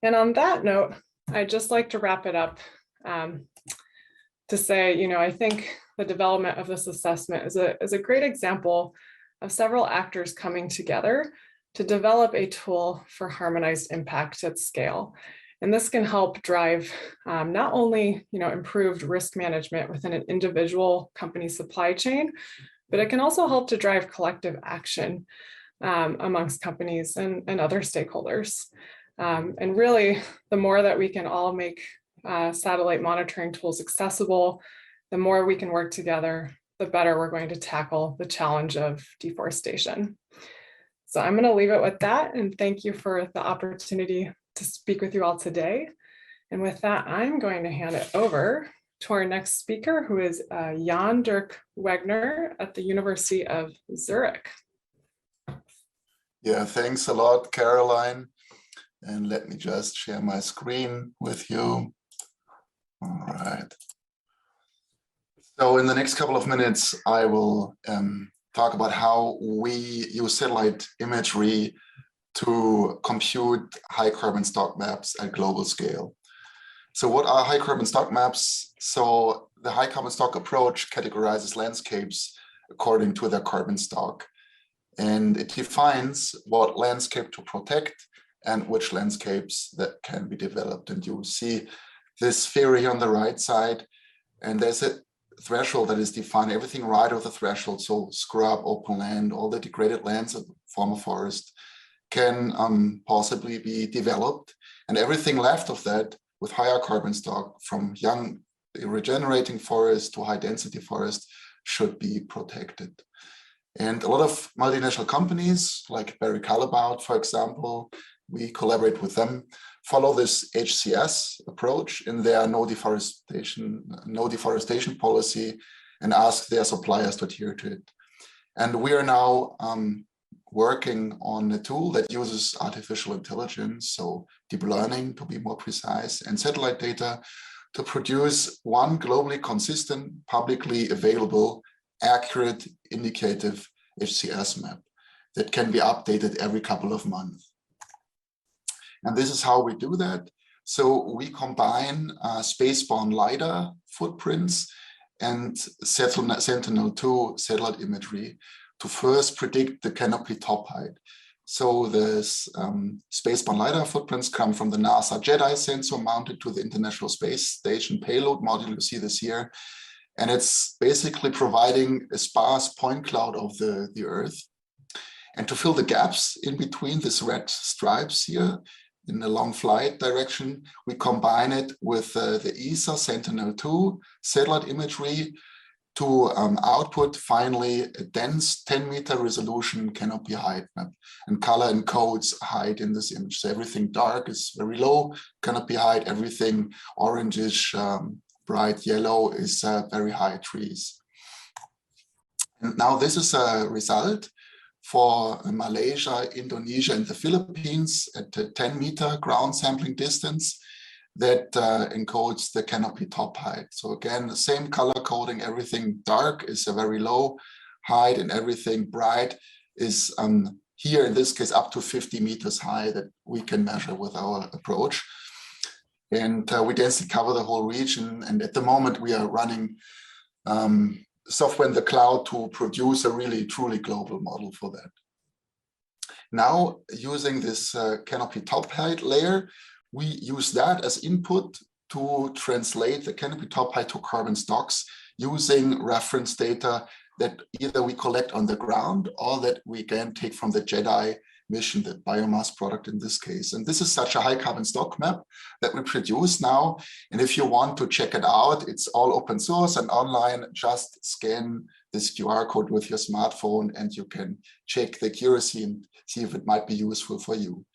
And on that note, I'd just like to wrap it up to say, I think the development of this assessment is a great example of several actors coming together to develop a tool for harmonized impact at scale. And this can help drive not only improved risk management within an individual company supply chain, but it can also help to drive collective action amongst companies and other stakeholders. And really, the more that we can all make satellite monitoring tools accessible, the more we can work together, the better we're going to tackle the challenge of deforestation. So I'm going to leave it with that, and thank you for the opportunity to speak with you all today. And with that, I'm going to hand it over to our next speaker, who is Jan Dirk Wegner at the University of Zurich. Yeah, thanks a lot, Caroline. And let me just share my screen with you. All right. So in the next couple of minutes, I will talk about how we use satellite imagery to compute high carbon stock maps at global scale. So what are high carbon stock maps? So the high carbon stock approach categorizes landscapes according to their carbon stock. And it defines what landscape to protect and which landscapes that can be developed. And you see this theory on the right side, and there's a threshold that is defined, everything right of the threshold. So scrub, open land, all the degraded lands of former forest can possibly be developed, and everything left of that with higher carbon stock from young regenerating forest to high density forest should be protected. And a lot of multinational companies like Barry Callebaut, for example, we collaborate with them, follow this HCS approach in their no deforestation policy and ask their suppliers to adhere to it. And we are now working on a tool that uses artificial intelligence, so deep learning to be more precise, and satellite data to produce one globally consistent, publicly available, accurate, indicative HCS map that can be updated every couple of months. And this is how we do that. So we combine space-borne LiDAR footprints and Sentinel-2 satellite imagery to first predict the canopy top height. So the space-borne LiDAR footprints come from the NASA JEDI sensor mounted to the International Space Station payload module. You see this here. And it's basically providing a sparse point cloud of the Earth. And to fill the gaps in between these red stripes here in the long flight direction, we combine it with the ESA Sentinel-2 satellite imagery to output finally a dense 10-meter resolution canopy height map, and color encodes height in this image. So everything dark is very low canopy height, everything orangish, bright yellow is very high trees. And now this is a result for Malaysia, Indonesia, and the Philippines at a 10-meter ground sampling distance that encodes the canopy top height. So again, the same color coding, everything dark is a very low height and everything bright is here, in this case, up to 50 meters high that we can measure with our approach. And we densely cover the whole region. And at the moment we are running software in the cloud to produce a really truly global model for that. Now, using this canopy top height layer, we use that as input to translate the canopy top height to carbon stocks using reference data that either we collect on the ground or that we can take from the JEDI mission, the biomass product in this case. And this is such a high carbon stock map that we produce now. And if you want to check it out, it's all open source and online. Just scan this QR code with your smartphone and you can check the accuracy and see if it might be useful for you.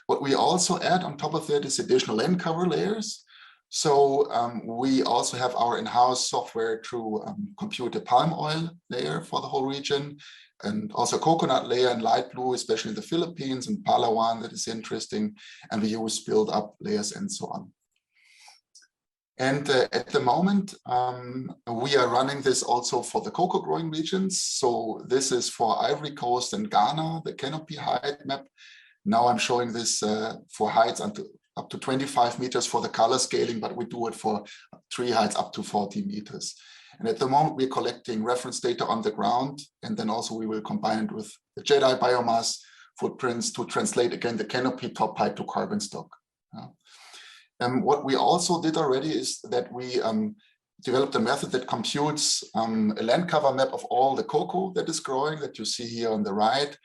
What we also add on top of that is additional land cover layers. So we also have our in-house software to compute a palm oil layer for the whole region, and also coconut layer in light blue, especially in the Philippines, and Palawan, that is interesting. And we use build-up layers and so on. And at the moment, we are running this also for the cocoa growing regions. So this is for Ivory Coast and Ghana, the canopy height map. Now I'm showing this for heights up to 25 meters for the color scaling, but we do it for tree heights up to 40 meters. And at the moment, we're collecting reference data on the ground, and then also we will combine it with the JEDI biomass footprints to translate again the canopy top height to carbon stock. And what we also did already is that we developed a method that computes a land cover map of all the cocoa that is growing that you see here on the right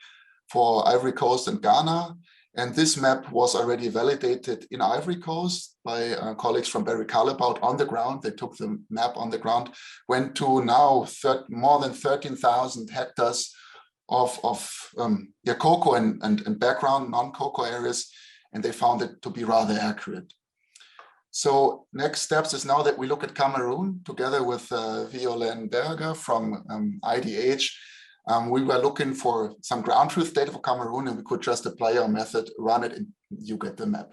for Ivory Coast and Ghana. And this map was already validated in Ivory Coast by colleagues from Barry Callebaut on the ground. They took the map on the ground, went to now more than 13,000 hectares of cocoa and background non-cocoa areas, and they found it to be rather accurate. So next steps is now that we look at Cameroon together with Violaine Berger from IDH. We were looking for some ground truth data for Cameroon, and we could just apply our method, run it, and you get the map.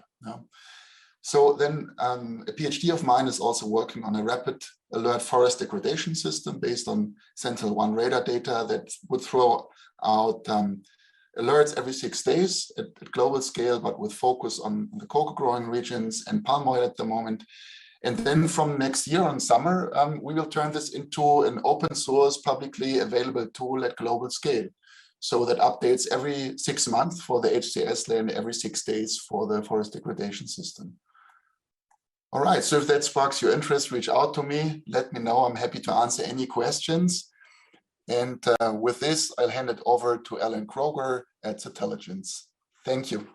So then a PhD of mine is also working on a rapid alert forest degradation system based on Sentinel-1 radar data that would throw out alerts every 6 days at global scale, but with focus on the cocoa growing regions and palm oil at the moment. And then from next year on summer, we will turn this into an open source, publicly available tool at global scale. So that updates every 6 months for the HCS layer and every 6 days for the forest degradation system. All right, so if that sparks your interest, reach out to me, let me know. I'm happy to answer any questions. And with this, I'll hand it over to Alan Kroger at Diligence. Thank you.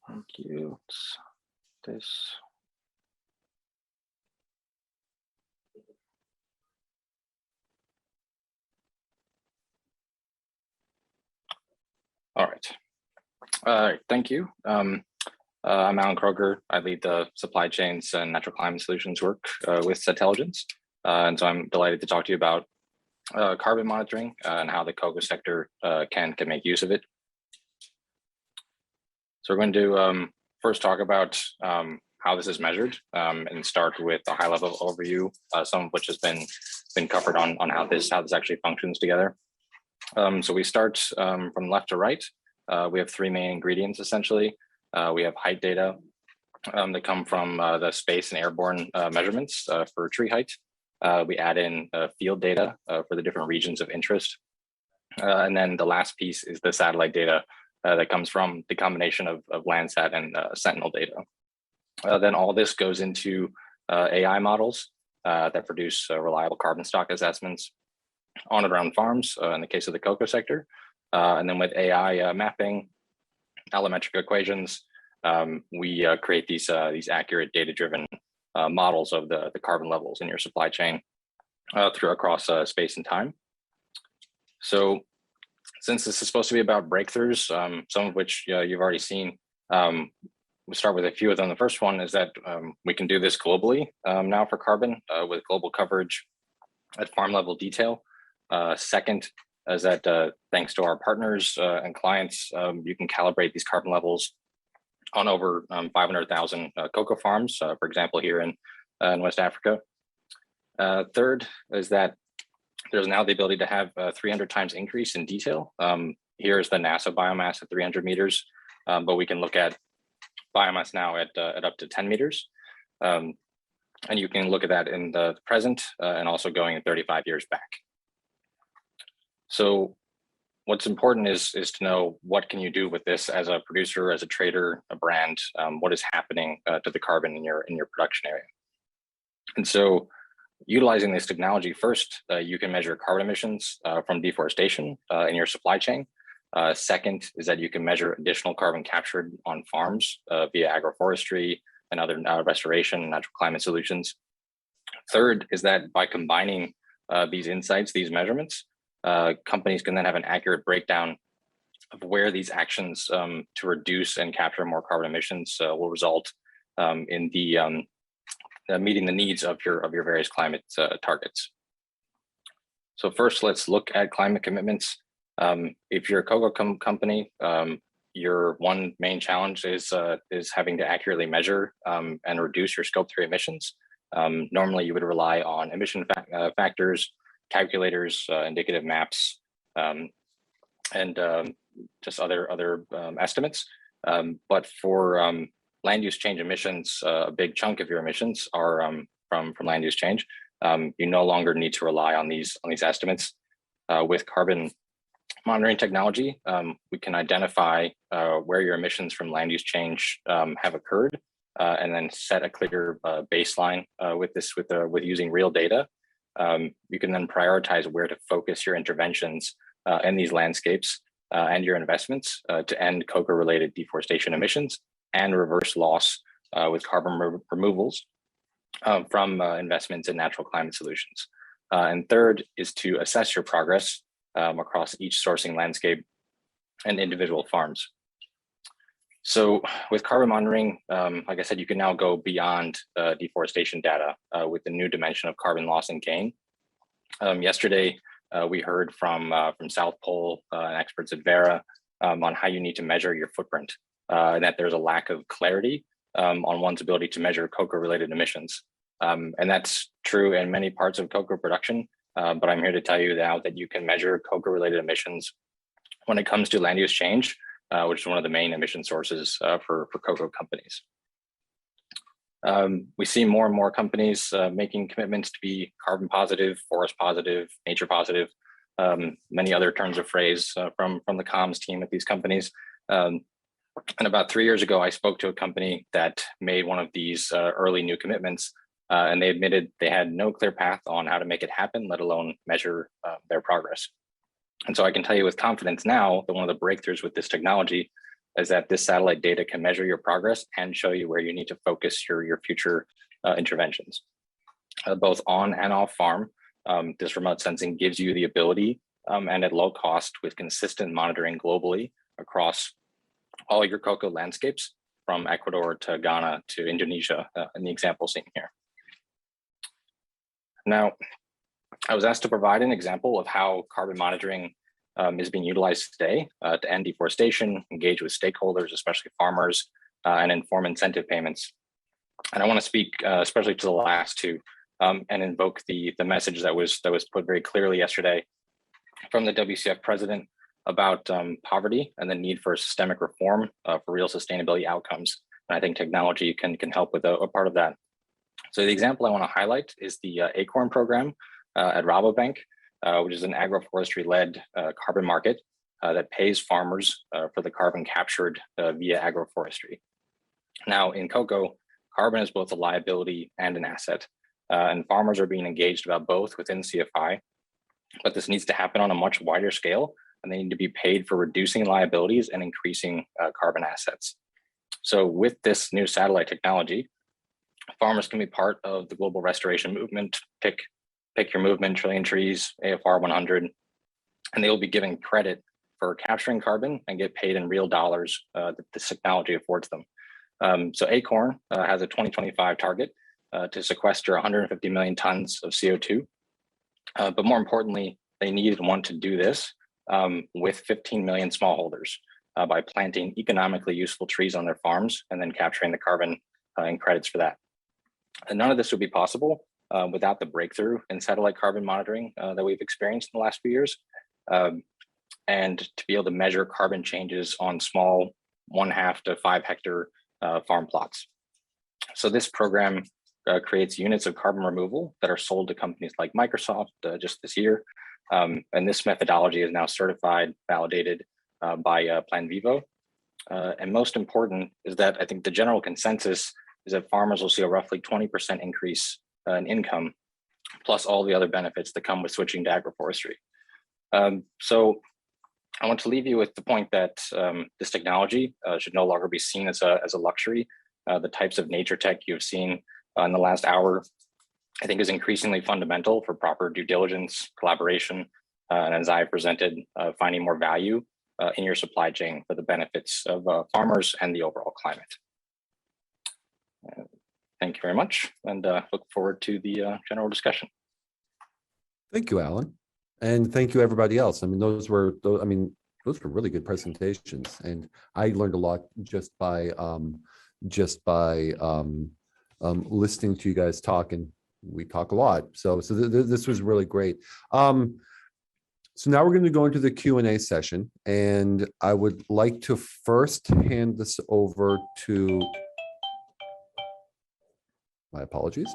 Thank you. This. All right. Thank you. I'm Alan Kroger. I lead the supply chains and natural climate solutions work with Diligence. And so I'm delighted to talk to you about carbon monitoring and how the cocoa sector can make use of it. So we're going to first talk about how this is measured and start with a high level overview, some of which has been covered on how this actually functions together. So we start from left to right. We have three main ingredients, essentially. We have height data that come from the space and airborne measurements for tree height. We add in field data for the different regions of interest. And then the last piece is the satellite data that comes from the combination of Landsat and Sentinel data. Then all this goes into AI models that produce reliable carbon stock assessments on and around farms in the case of the cocoa sector. And then with AI mapping, allometric equations, we create these accurate data-driven models of the carbon levels in your supply chain across space and time. So since this is supposed to be about breakthroughs, some of which you've already seen, we'll start with a few of them. The first one is that we can do this globally now for carbon with global coverage at farm level detail. Second is that thanks to our partners and clients, you can calibrate these carbon levels on over 500,000 cocoa farms, for example, here in West Africa. Third is that there's now the ability to have 300 times increase in detail. Here's the NASA biomass at 300 meters, but we can look at biomass now at up to 10 meters. And you can look at that in the present and also going 35 years back. So what's important is to know what can you do with this as a producer, as a trader, a brand, what is happening to the carbon in your production area. And so utilizing this technology, first, you can measure carbon emissions from deforestation in your supply chain. Second is that you can measure additional carbon captured on farms via agroforestry and other restoration, natural climate solutions. Third is that by combining these insights, these measurements, companies can then have an accurate breakdown of where these actions to reduce and capture more carbon emissions will result in the meeting the needs of your various climate targets. So first, let's look at climate commitments. If you're a cocoa company, your one main challenge is having to accurately measure and reduce your Scope 3 emissions. Normally, you would rely on emission factors, calculators, indicative maps, and just other estimates. But for land use change emissions, a big chunk of your emissions are from land use change. You no longer need to rely on these estimates. With carbon monitoring technology, we can identify where your emissions from land use change have occurred, and then set a clear baseline with using real data. You can then prioritize where to focus your interventions in these landscapes and your investments to end cocoa-related deforestation emissions and reverse loss with carbon removals from investments in natural climate solutions. And third is to assess your progress across each sourcing landscape and individual farms. So with carbon monitoring, like I said, you can now go beyond deforestation data with the new dimension of carbon loss and gain. Yesterday, we heard from South Pole and experts at Vera on how you need to measure your footprint, and that there's a lack of clarity on one's ability to measure cocoa-related emissions. And that's true in many parts of cocoa production, but I'm here to tell you now that you can measure cocoa-related emissions when it comes to land use change, which is one of the main emission sources for cocoa companies. We see more and more companies making commitments to be carbon positive, forest positive, nature positive, many other terms of phrase from the comms team at these companies. And about 3 years ago, I spoke to a company that made one of these early new commitments, and they admitted they had no clear path on how to make it happen, let alone measure their progress. And so I can tell you with confidence now that one of the breakthroughs with this technology is that this satellite data can measure your progress and show you where you need to focus your future interventions. Both on and off farm, this remote sensing gives you the ability and at low cost with consistent monitoring globally across all your cocoa landscapes from Ecuador to Ghana to Indonesia in the example seen here. Now, I was asked to provide an example of how carbon monitoring is being utilized today to end deforestation, engage with stakeholders, especially farmers, and inform incentive payments. And I want to speak especially to the last two and invoke the message that was put very clearly yesterday from the WCF president about poverty and the need for systemic reform for real sustainability outcomes. And I think technology can help with a part of that. So the example I want to highlight is the ACORN program at Rabobank, which is an agroforestry-led carbon market that pays farmers for the carbon captured via agroforestry. Now in cocoa, carbon is both a liability and an asset, and farmers are being engaged about both within CFI, but this needs to happen on a much wider scale, and they need to be paid for reducing liabilities and increasing carbon assets. So with this new satellite technology, farmers can be part of the global restoration movement, pick your movement, Trillion Trees, AFR 100, and they will be given credit for capturing carbon and get paid in real dollars that this technology affords them. So ACORN has a 2025 target to sequester 150 million tons of CO2. But more importantly, they need and want to do this with 15 million smallholders by planting economically useful trees on their farms and then capturing the carbon and credits for that. And none of this would be possible without the breakthrough in satellite carbon monitoring that we've experienced in the last few years. And to be able to measure carbon changes on small 1/2 to 5 hectare farm plots. So this program creates units of carbon removal that are sold to companies like Microsoft just this year. And this methodology is now certified, validated by Plan Vivo. And most important is that I think the general consensus is that farmers will see a roughly 20% increase in income, plus all the other benefits that come with switching to agroforestry. So I want to leave you with the point that this technology should no longer be seen as a luxury. The types of nature tech you've seen in the last hour, I think is increasingly fundamental for proper due diligence, collaboration, and as I presented, finding more value in your supply chain for the benefits of farmers and the overall climate. Thank you very much, and look forward to the general discussion. Thank you, Alan. And thank you, everybody else. I mean, those were really good presentations, and I learned a lot just by listening to you guys talk, and we talk a lot. So this was really great. So now we're going to go into the Q&A session, and I would like to first hand this over to. My apologies.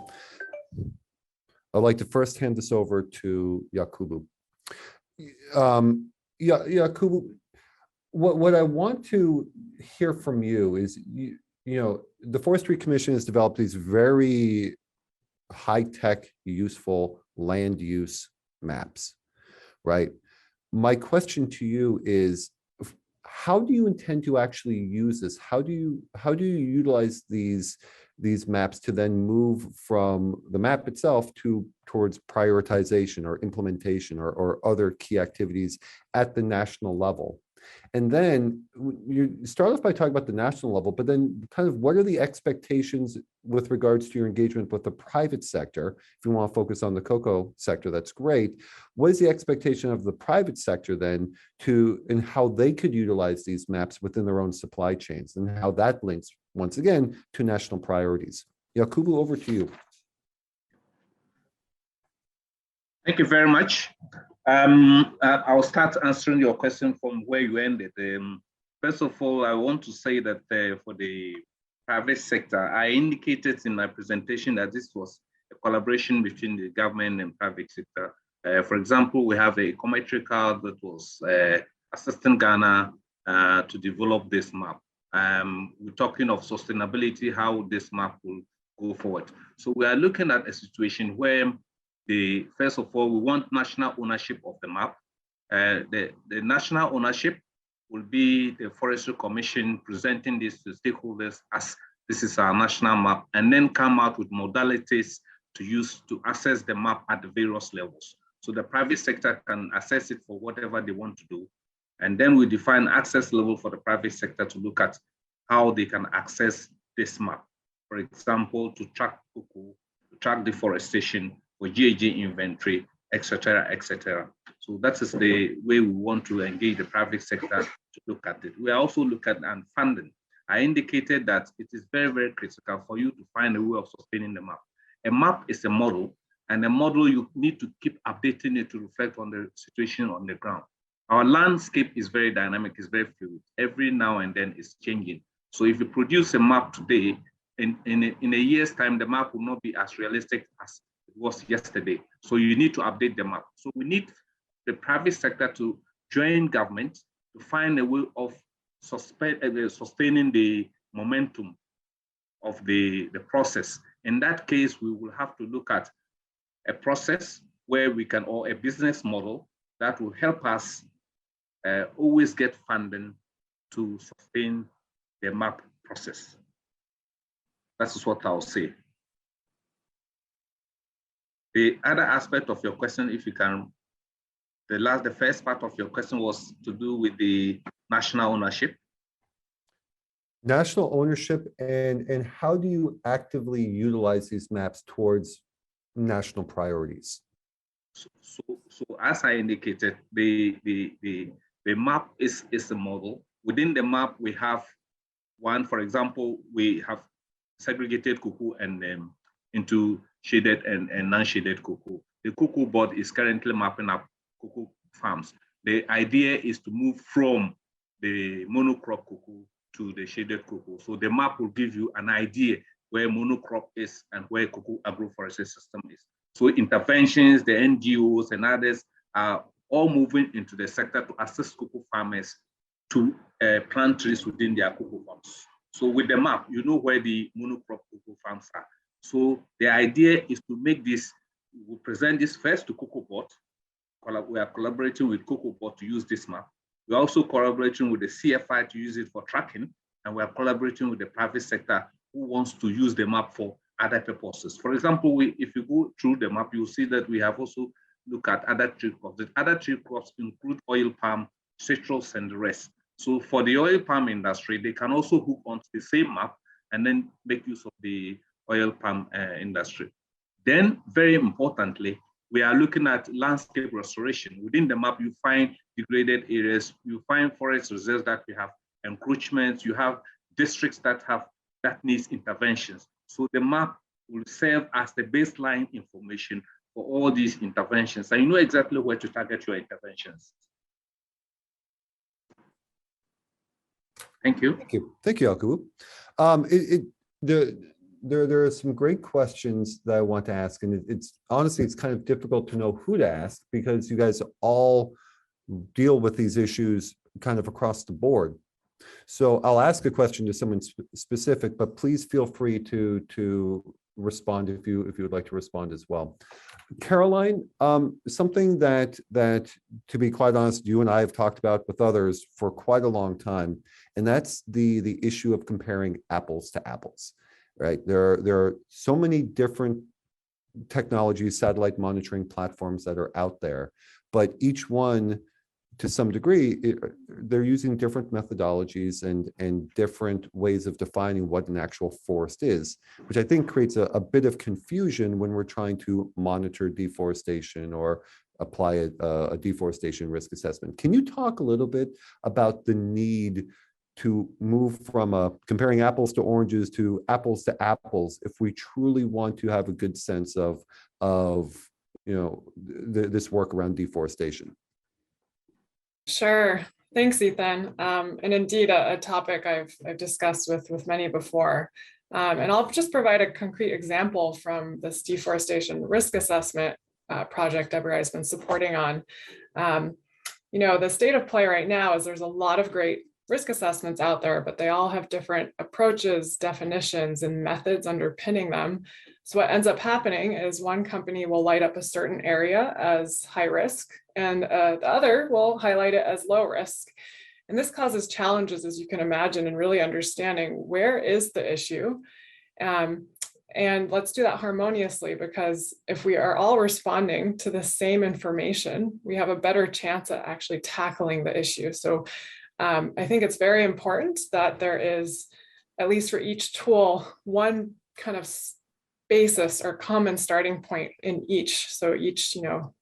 I'd like to first hand this over to Yakubu. Yakubu, what I want to hear from you is, you know, the Forestry Commission has developed these very high-tech, useful land use maps, right? My question to you is, how do you intend to actually use this? How do you utilize these maps to then move from the map itself towards prioritization or implementation or other key activities at the national level? And then you start off by talking about the national level, but then kind of what are the expectations with regards to your engagement with the private sector? If you want to focus on the cocoa sector, that's great. What is the expectation of the private sector then in how they could utilize these maps within their own supply chains, and how that links once again to national priorities? Yakubu, over to you. Thank you very much. I'll start answering your question from where you ended. First of all, I want to say that for the private sector, I indicated in my presentation that this was a collaboration between the government and private sector. For example, we have a econometric card that was assisting Ghana to develop this map. We're talking of sustainability, how this map will go forward. So we are looking at a situation where first of all, we want national ownership of the map. The national ownership will be the Forestry Commission presenting this to stakeholders as this is our national map, and then come out with modalities to use to access the map at the various levels. So the private sector can access it for whatever they want to do. And then we define access level for the private sector to look at how they can access this map. For example, to track cocoa, to track deforestation, for GHG inventory, etc., etc. So that is the way we want to engage the private sector to look at it. We also look at funding. I indicated that it is very, very critical for you to find a way of sustaining the map. A map is a model, and a model you need to keep updating it to reflect on the situation on the ground. Our landscape is very dynamic, it's very fluid. Every now and then it's changing. So if you produce a map today, in a year's time, the map will not be as realistic as it was yesterday. So you need to update the map. So we need the private sector to join government to find a way of sustaining the momentum of the process. In that case, we will have to look at a process where we can, or a business model that will help us always get funding to sustain the map process. That is what I'll say. The other aspect of your question, if you can, the first part of your question was to do with the national ownership. National ownership, and how do you actively utilize these maps towards national priorities? So as I indicated, the map is a model. Within the map, we have one, for example, we have segregated cocoa and into shaded and non-shaded cocoa. The cocoa board is currently mapping up cocoa farms. The idea is to move from the monocrop cocoa to the shaded cocoa. So the map will give you an idea where monocrop is and where cocoa agroforestry system is. So interventions, the NGOs and others are all moving into the sector to assist cocoa farmers to plant trees within their cocoa farms. So with the map, you know where the monocrop cocoa farms are. So the idea is to make this, we'll present this first to Cocoa Board. We are collaborating with Cocoa Board to use this map. We're also collaborating with the CFI to use it for tracking, and we're collaborating with the private sector who wants to use the map for other purposes. For example, if you go through the map, you'll see that we have also looked at other tree crops. The other tree crops include oil palm, citrus, and the rest. So for the oil palm industry, they can also hook onto the same map and then make use of the oil palm industry. Then, very importantly, we are looking at landscape restoration. Within the map, you find degraded areas, you find forest reserves that we have encroachments, you have districts that needs interventions. So the map will serve as the baseline information for all these interventions. And you know exactly where to target your interventions. Thank you. Thank you. Thank you, Yakubu. There are some great questions that I want to ask, and it's honestly, it's kind of difficult to know who to ask because you guys all deal with these issues kind of across the board. So I'll ask a question to someone specific, but please feel free to respond if you would like to respond as well. Caroline, something that to be quite honest, you and I have talked about with others for quite a long time, and that's the issue of comparing apples to apples. Right. There are so many different technologies, satellite monitoring platforms that are out there, but each one, to some degree, they're using different methodologies and different ways of defining what an actual forest is, which I think creates a bit of confusion when we're trying to monitor deforestation or apply a deforestation risk assessment. Can you talk a little bit about the need to move from comparing apples to oranges to apples if we truly want to have a good sense of this work around deforestation? Sure. Thanks, Ethan. And indeed, a topic I've discussed with many before. And I'll just provide a concrete example from this deforestation risk assessment project Deborah has been supporting on. The state of play right now is there's a lot of great risk assessments out there, but they all have different approaches, definitions, and methods underpinning them. So what ends up happening is one company will light up a certain area as high risk, and the other will highlight it as low risk. And this causes challenges, as you can imagine, in really understanding where is the issue. And let's do that harmoniously, because if we are all responding to the same information, we have a better chance at actually tackling the issue. So I think it's very important that there is, at least for each tool, one kind of basis or common starting point in each. So each,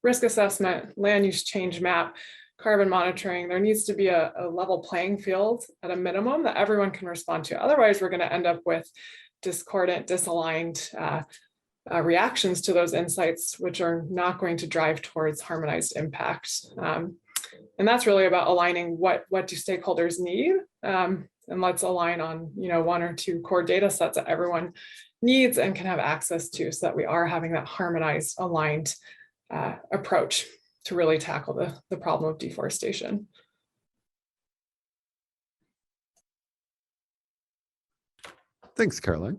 risk assessment, land use change map, carbon monitoring, there needs to be a level playing field at a minimum that everyone can respond to. Otherwise, we're going to end up with discordant, disaligned reactions to those insights, which are not going to drive towards harmonized impact. And that's really about aligning what do stakeholders need, and let's align on one or two core data sets that everyone needs and can have access to, so that we are having that harmonized, aligned approach to really tackle the problem of deforestation. Thanks, Caroline.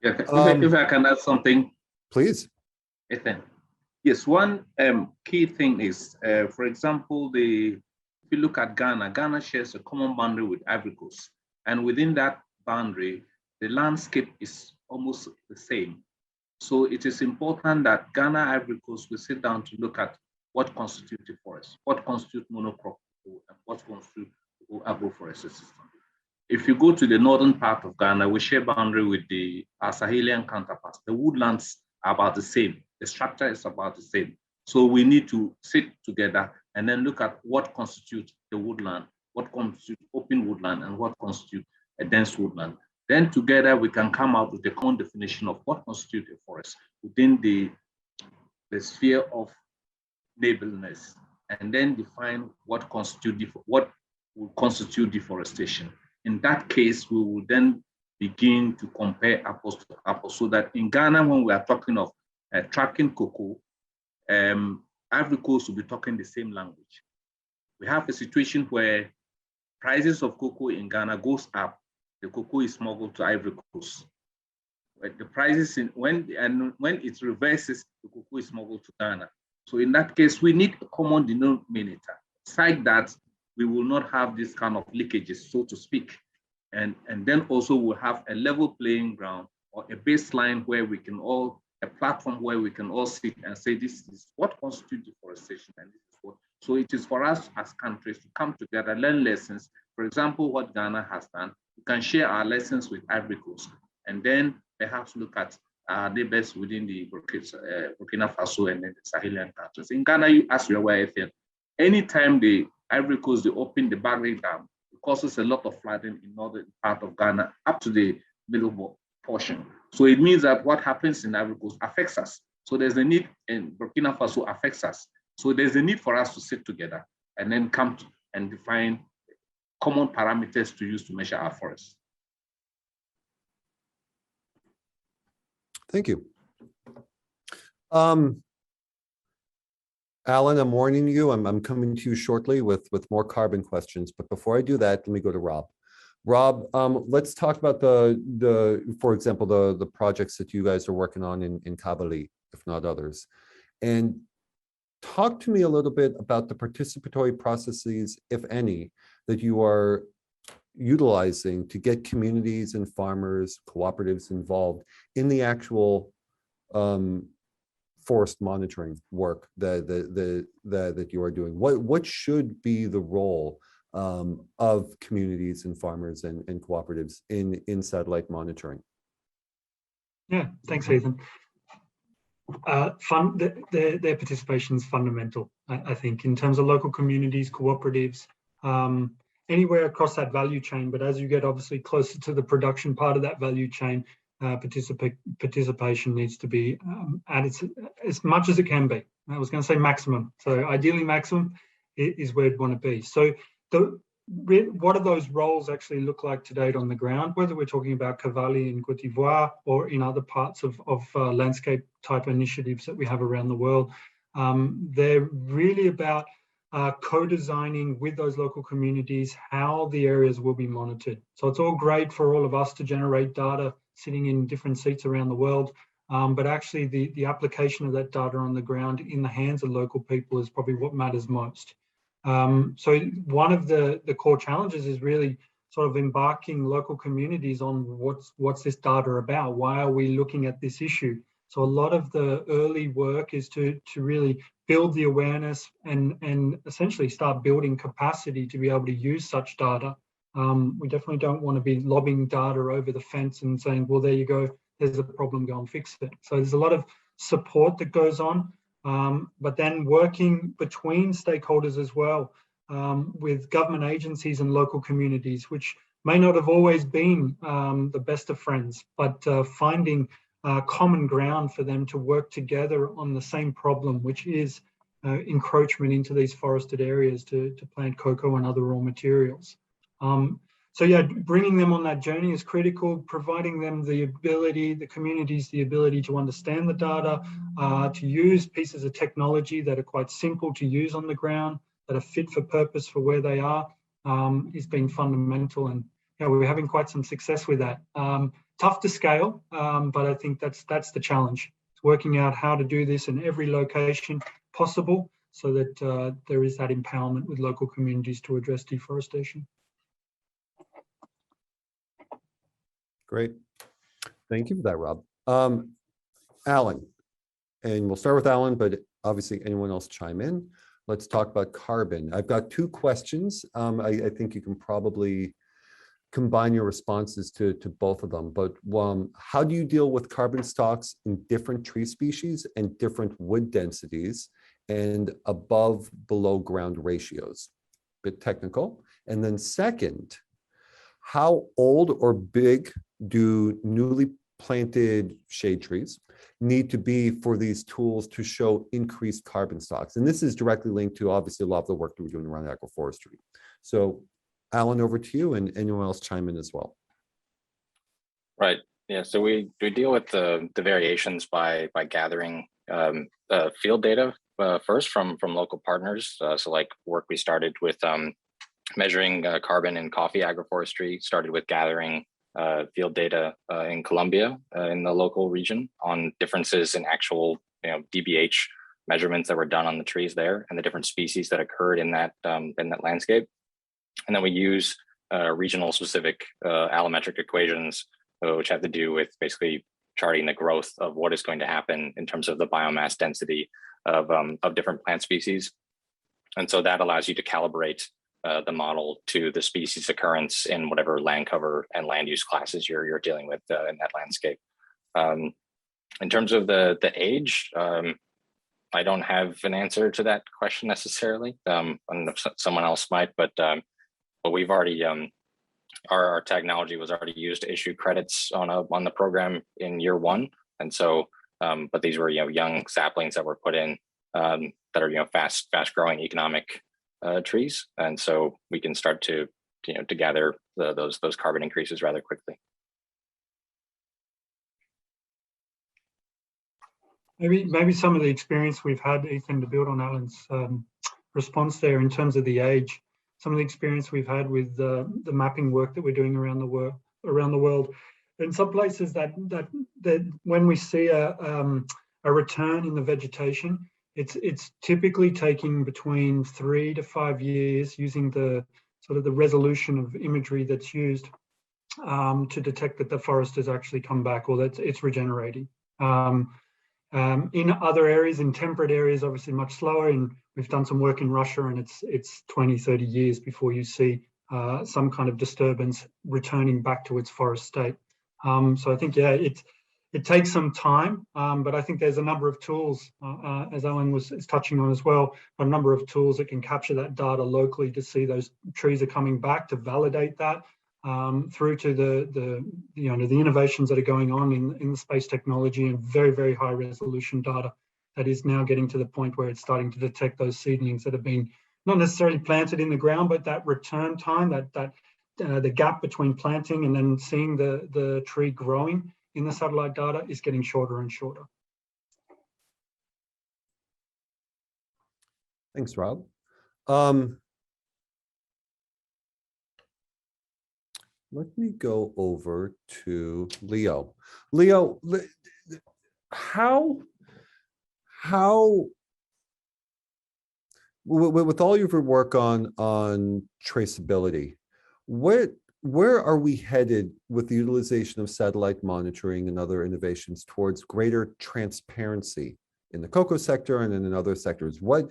Yeah, if I can add something. Please. Ethan. Yes, one key thing is, for example, if you look at Ghana, Ghana shares a common boundary with Ivory Coast. And within that boundary, the landscape is almost the same. So it is important that Ghana, Ivory Coast, we sit down to look at what constitutes the forest, what constitutes monocrop, and what constitutes agroforestry system. If you go to the northern part of Ghana, we share boundary with our Sahelian counterparts. The woodlands are about the same. The structure is about the same. So we need to sit together and then look at what constitutes the woodland, what constitutes open woodland, and what constitutes a dense woodland. Then together we can come out with a common definition of what constitutes a forest within the sphere of neighborliness, and then define what will constitute deforestation. In that case, we will then begin to compare apples to apples, so that in Ghana, when we are talking of tracking cocoa, Ivory Coast will be talking the same language. We have a situation where prices of cocoa in Ghana goes up, the cocoa is smuggled to Ivory Coast. But the prices when it reverses, the cocoa is smuggled to Ghana. So in that case, we need a common denominator, such that we will not have this kind of leakages, so to speak. And then also we'll have a level playing ground, or a baseline where we can all, a platform where we can all sit and say, this is what constitutes deforestation, and this is what. So it is for us as countries to come together, learn lessons. For example, what Ghana has done, we can share our lessons with Ivory Coast, and then perhaps look at our neighbors within the Burkina Faso and then the Sahelian countries. In Ghana, as you're aware, anytime the Ivory Coast, they open the Bagre Dam, it causes a lot of flooding in northern part of Ghana up to the middle portion. So it means that what happens in Ivory Coast affects us. So there's a need in Burkina Faso affects us. So there's a need for us to sit together and then come and define common parameters to use to measure our forests. Thank you. Alan, I'm warning you, I'm coming to you shortly with more carbon questions, but before I do that, let me go to Rob. Rob, let's talk about for example, the projects that you guys are working on in Kabali, if not others. And talk to me a little bit about the participatory processes, if any, that you are utilizing to get communities and farmers, cooperatives involved in the actual forest monitoring work that you are doing. What should be the role of communities and farmers and cooperatives in satellite monitoring? Yeah, thanks, Ethan. Their participation is fundamental, I think, in terms of local communities, cooperatives, anywhere across that value chain. But as you get obviously closer to the production part of that value chain, participation needs to be at as much as it can be. I was going to say maximum. So ideally maximum is where you'd want to be. So what do those roles actually look like to date on the ground, whether we're talking about Kavali in Cote d'Ivoire or in other parts of landscape type initiatives that we have around the world? They're really about co-designing with those local communities how the areas will be monitored. So it's all great for all of us to generate data sitting in different seats around the world, but actually the application of that data on the ground in the hands of local people is probably what matters most. So one of the core challenges is really sort of embarking local communities on what's this data about? Why are we looking at this issue? So a lot of the early work is to really build the awareness and essentially start building capacity to be able to use such data. We definitely don't want to be lobbing data over the fence and saying, well, there you go, there's a problem, go and fix it. So there's a lot of support that goes on, but then working between stakeholders as well, with government agencies and local communities, which may not have always been the best of friends, but finding common ground for them to work together on the same problem, which is encroachment into these forested areas to plant cocoa and other raw materials. So yeah, bringing them on that journey is critical, providing them the ability, the communities, the ability to understand the data, to use pieces of technology that are quite simple to use on the ground, that are fit for purpose for where they are, has been fundamental. And yeah, we're having quite some success with that. Tough to scale, but I think that's the challenge. It's working out how to do this in every location possible so that there is that empowerment with local communities to address deforestation. Great. Thank you for that, Rob. Alan, and we'll start with Alan, but obviously anyone else chime in. Let's talk about carbon. I've got two questions. I think you can probably combine your responses to both of them, but how do you deal with carbon stocks in different tree species and different wood densities and above below ground ratios? Bit technical. And then second, how old or big do newly planted shade trees need to be for these tools to show increased carbon stocks? And this is directly linked to obviously a lot of the work that we're doing around agroforestry. So Alan, over to you, and anyone else chime in as well. Right. Yeah. So we deal with the variations by gathering field data first from local partners. So like work we started with measuring carbon in coffee agroforestry, started with gathering field data in Colombia in the local region on differences in actual DBH measurements that were done on the trees there and the different species that occurred in that landscape. And then we use regional specific allometric equations, which have to do with basically charting the growth of what is going to happen in terms of the biomass density of different plant species. And so that allows you to calibrate the model to the species occurrence in whatever land cover and land use classes you're dealing with in that landscape. In terms of the age, I don't have an answer to that question necessarily. I don't know if someone else might, but we've already our technology was already used to issue credits on the program in year one, and so but these were young saplings that were put in that are fast growing economic trees, and so we can start to to gather those carbon increases rather quickly. Maybe some of the experience we've had, Ethan, to build on Alan's response there in terms of the age. Some of the experience we've had with the mapping work that we're doing around the world. In some places that when we see a return in the vegetation, it's typically taking between 3 to 5 years using the sort of the resolution of imagery that's used to detect that the forest has actually come back or that it's regenerating. In other areas, in temperate areas, obviously much slower, and we've done some work in Russia, and it's 20, 30 years before you see some kind of disturbance returning back to its forest state. So I think, yeah, it takes some time, but I think there's a number of tools, as Alan is touching on as well, a number of tools that can capture that data locally to see those trees are coming back, to validate that, through to the innovations that are going on in the space technology and very, very high resolution data that is now getting to the point where it's starting to detect those seedlings that have been not necessarily planted in the ground, but that return time, the gap between planting and then seeing the tree growing in the satellite data is getting shorter and shorter. Thanks, Rob. Let me go over to Leo. Leo, how with all your work on traceability, where are we headed with the utilization of satellite monitoring and other innovations towards greater transparency in the cocoa sector and in other sectors? What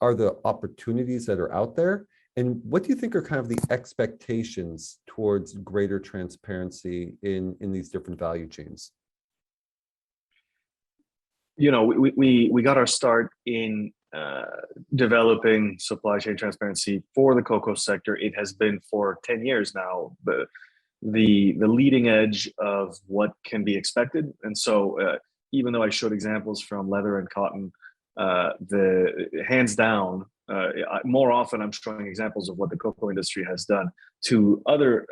are the opportunities that are out there? And what do you think are kind of the expectations towards greater transparency in these different value chains? You know, we got our start in developing supply chain transparency for the cocoa sector. It has been for 10 years now, the leading edge of what can be expected. And so even though I showed examples from leather and cotton, the hands down, more often I'm showing examples of what the cocoa industry has done to other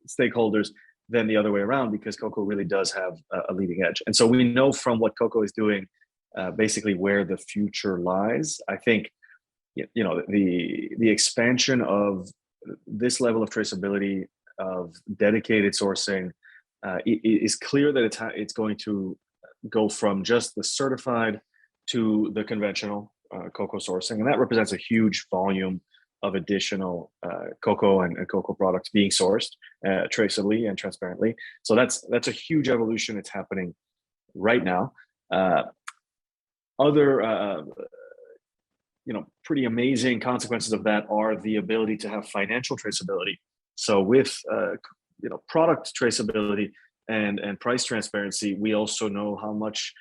stakeholders than the other way around, because cocoa really does have a leading edge. And so we know from what cocoa is doing basically where the future lies. I think, you know, the expansion of this level of traceability, of dedicated sourcing, it is clear that it's going to go from just the certified to the conventional cocoa sourcing, and that represents a huge volume of additional cocoa and cocoa products being sourced traceably and transparently. So that's a huge evolution. It's happening right now. Other pretty amazing consequences of that are the ability to have financial traceability. So with product traceability and price transparency, we also know how much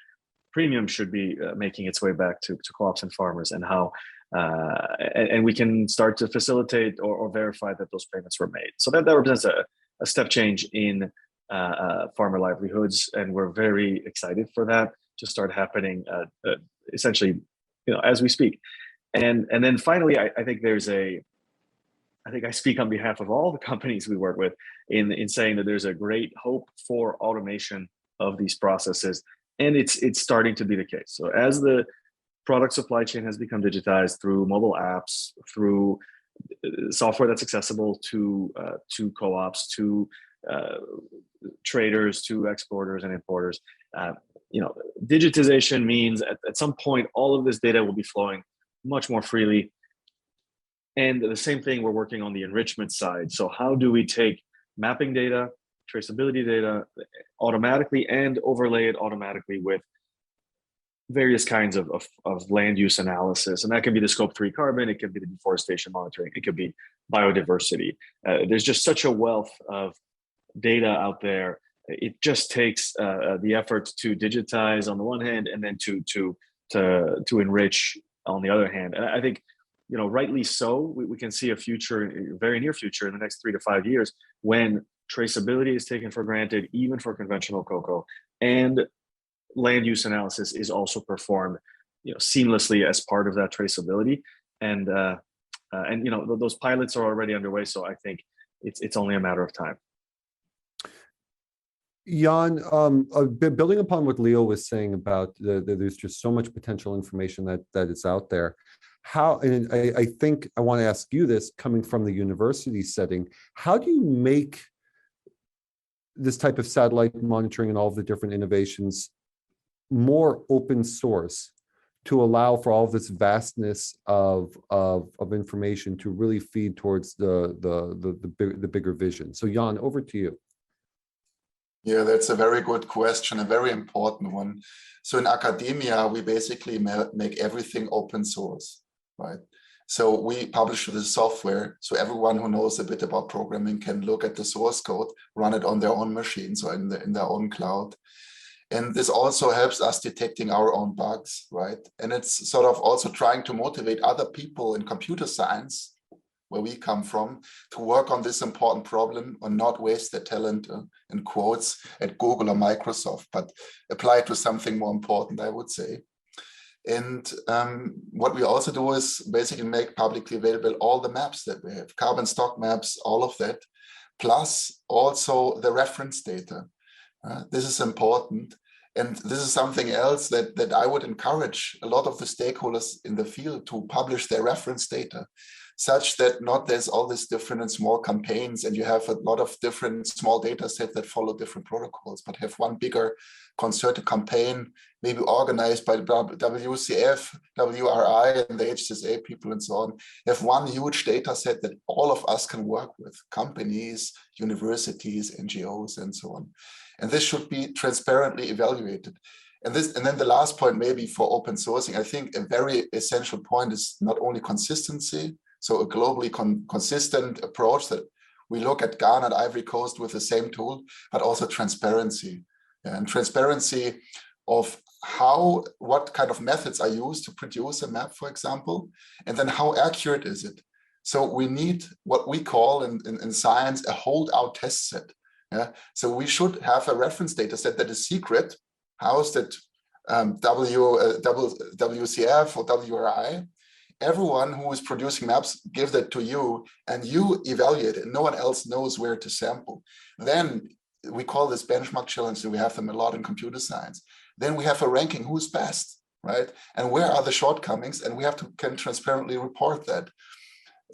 premium should be making its way back to co-ops and farmers, and how and we can start to facilitate or verify that those payments were made. So that represents a step change in farmer livelihoods, and we're very excited for that to start happening essentially, as we speak. And then finally, I think I speak on behalf of all the companies we work with in saying that there's a great hope for automation of these processes, and it's starting to be the case. So as the product supply chain has become digitized through mobile apps, through software that's accessible to co-ops, to traders, to exporters and importers, digitization means at some point all of this data will be flowing much more freely. And the same thing, we're working on the enrichment side. So how do we take mapping data, traceability data automatically and overlay it automatically with various kinds of land use analysis? And that can be the scope 3 carbon, it can be the deforestation monitoring, it could be biodiversity. There's just such a wealth of data out there. It just takes the effort to digitize on the one hand, and then to enrich on the other hand. And I think, rightly so, we can see a future, very near future, in the next 3 to 5 years, when traceability is taken for granted, even for conventional cocoa, and land use analysis is also performed, seamlessly as part of that traceability. And those pilots are already underway. So I think it's only a matter of time. Jan, building upon what Leo was saying about there's just so much potential information that is out there. And I think I want to ask you this, coming from the university setting, how do you make this type of satellite monitoring and all of the different innovations more open source to allow for all of this vastness of information to really feed towards the bigger vision? So Jan, over to you. Yeah, that's a very good question, a very important one. So in academia, we basically make everything open source, right? So we publish the software, so everyone who knows a bit about programming can look at the source code, run it on their own machines or in their own cloud. And this also helps us detecting our own bugs, right? And it's sort of also trying to motivate other people in computer science, where we come from, to work on this important problem and not waste their talent, in quotes, at Google or Microsoft, but apply it to something more important, I would say. And what we also do is basically make publicly available all the maps that we have, carbon stock maps, all of that, plus also the reference data. This is important. And this is something else that I would encourage a lot of the stakeholders in the field to publish their reference data. such that not there's all these different and small campaigns and you have a lot of different small data sets that follow different protocols, but have one bigger concerted campaign, maybe organized by WCF, WRI, and the HSA people and so on. Have one huge data set that all of us can work with, companies, universities, NGOs, and so on. And this should be transparently evaluated. And then the last point, maybe for open sourcing, I think a very essential point is not only consistency, so a globally consistent approach that we look at Ghana and Ivory Coast with the same tool, but also transparency. And transparency of what kind of methods are used to produce a map, for example, and then how accurate is it? So we need what we call in science a holdout test set. Yeah? So we should have a reference data set that is secret, housed at WCF or WRI. Everyone who is producing maps give that to you and you evaluate it. No one else knows where to sample. Then we call this benchmark challenge, and we have them a lot in computer science. Then we have a ranking, who's best, right? And where are the shortcomings? And we can transparently report that.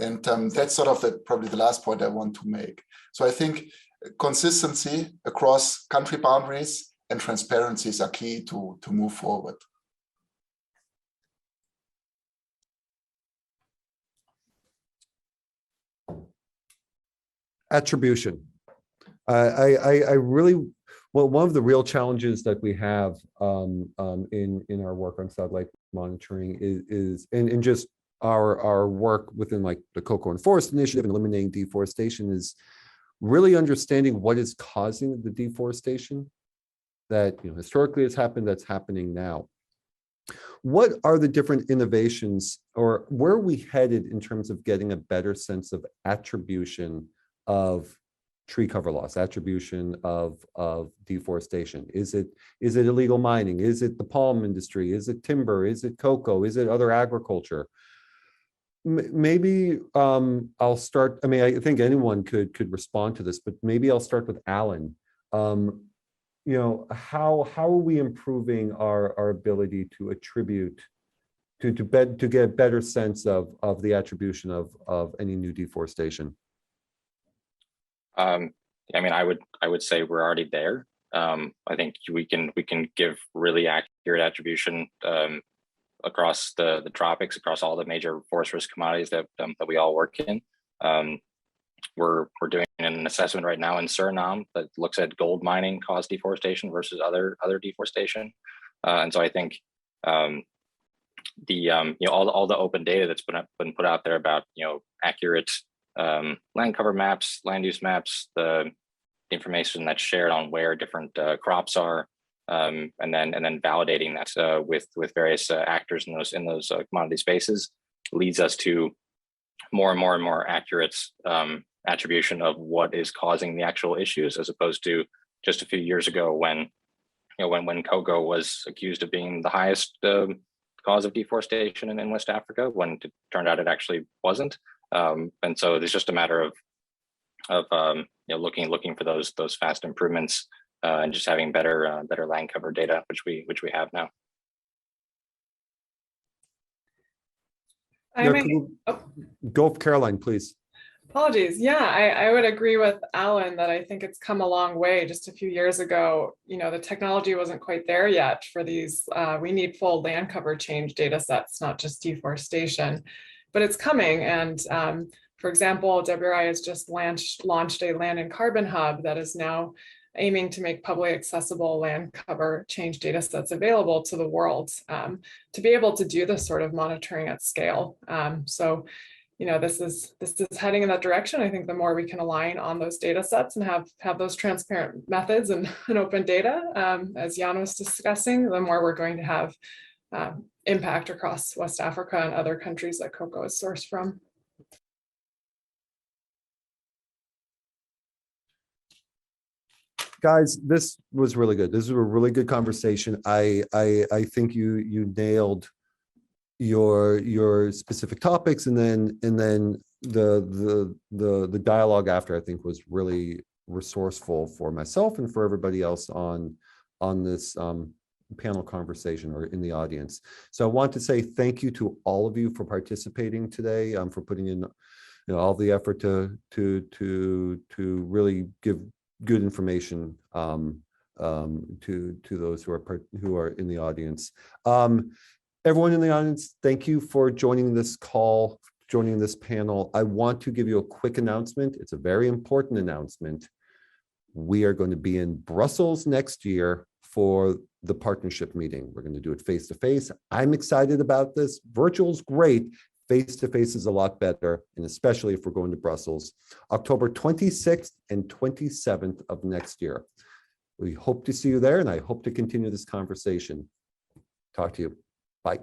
And that's sort of probably the last point I want to make. So I think consistency across country boundaries and transparencies are key to move forward. Attribution. I really, well, one of the real challenges that we have in our work on satellite monitoring is in just our work within like the Cocoa and Forest Initiative and eliminating deforestation is really understanding what is causing the deforestation that historically has happened, that's happening now. What are the different innovations, or where are we headed in terms of getting a better sense of attribution of tree cover loss, attribution of deforestation? Is it illegal mining? Is it the palm industry? Is it timber? Is it cocoa? Is it other agriculture? Maybe I'll start. I mean, I think anyone could respond to this, but maybe I'll start with Alan. How are we improving our ability to attribute to get a better sense of the attribution of any new deforestation? I mean, I would say we're already there. I think we can give really accurate attribution across the tropics, across all the major forest risk commodities that we all work in. We're doing an assessment right now in Suriname that looks at gold mining caused deforestation versus other deforestation, and so I think all the open data that's been put out there about accurate land cover maps, land use maps, the information that's shared on where different crops are, and then validating that with various actors in those commodity spaces leads us to more and more accurate attribution of what is causing the actual issues, as opposed to just a few years ago when cocoa was accused of being the highest cause of deforestation in West Africa, when it turned out it actually wasn't. And so it's just a matter of looking for those fast improvements and just having better land cover data, which we have now. Go, Caroline, please. Apologies. Yeah, I would agree with Alan that I think it's come a long way. Just a few years ago, the technology wasn't quite there yet for these. We need full land cover change data sets, not just deforestation, but it's coming. And for example, WRI has just launched a land and carbon hub that is now aiming to make publicly accessible land cover change data sets available to the world to be able to do this sort of monitoring at scale. So this is heading in that direction. I think the more we can align on those data sets and have those transparent methods and open data, as Jan was discussing, the more we're going to have impact across West Africa and other countries that cocoa is sourced from. Guys, this was really good. This was a really good conversation. I think you nailed your specific topics, and then the dialogue after, I think, was really resourceful for myself and for everybody else on this panel conversation or in the audience. So I want to say thank you to all of you for participating today, for putting in all the effort to really give good information to those who are in the audience. Everyone in the audience, thank you for joining this call, joining this panel. I want to give you a quick announcement. It's a very important announcement. We are going to be in Brussels next year for the partnership meeting. We're going to do it face-to-face. I'm excited about this. Virtual is great. Face-to-face is a lot better, and especially if we're going to Brussels, October 26th and 27th of next year. We hope to see you there, and I hope to continue this conversation. Talk to you. Bye.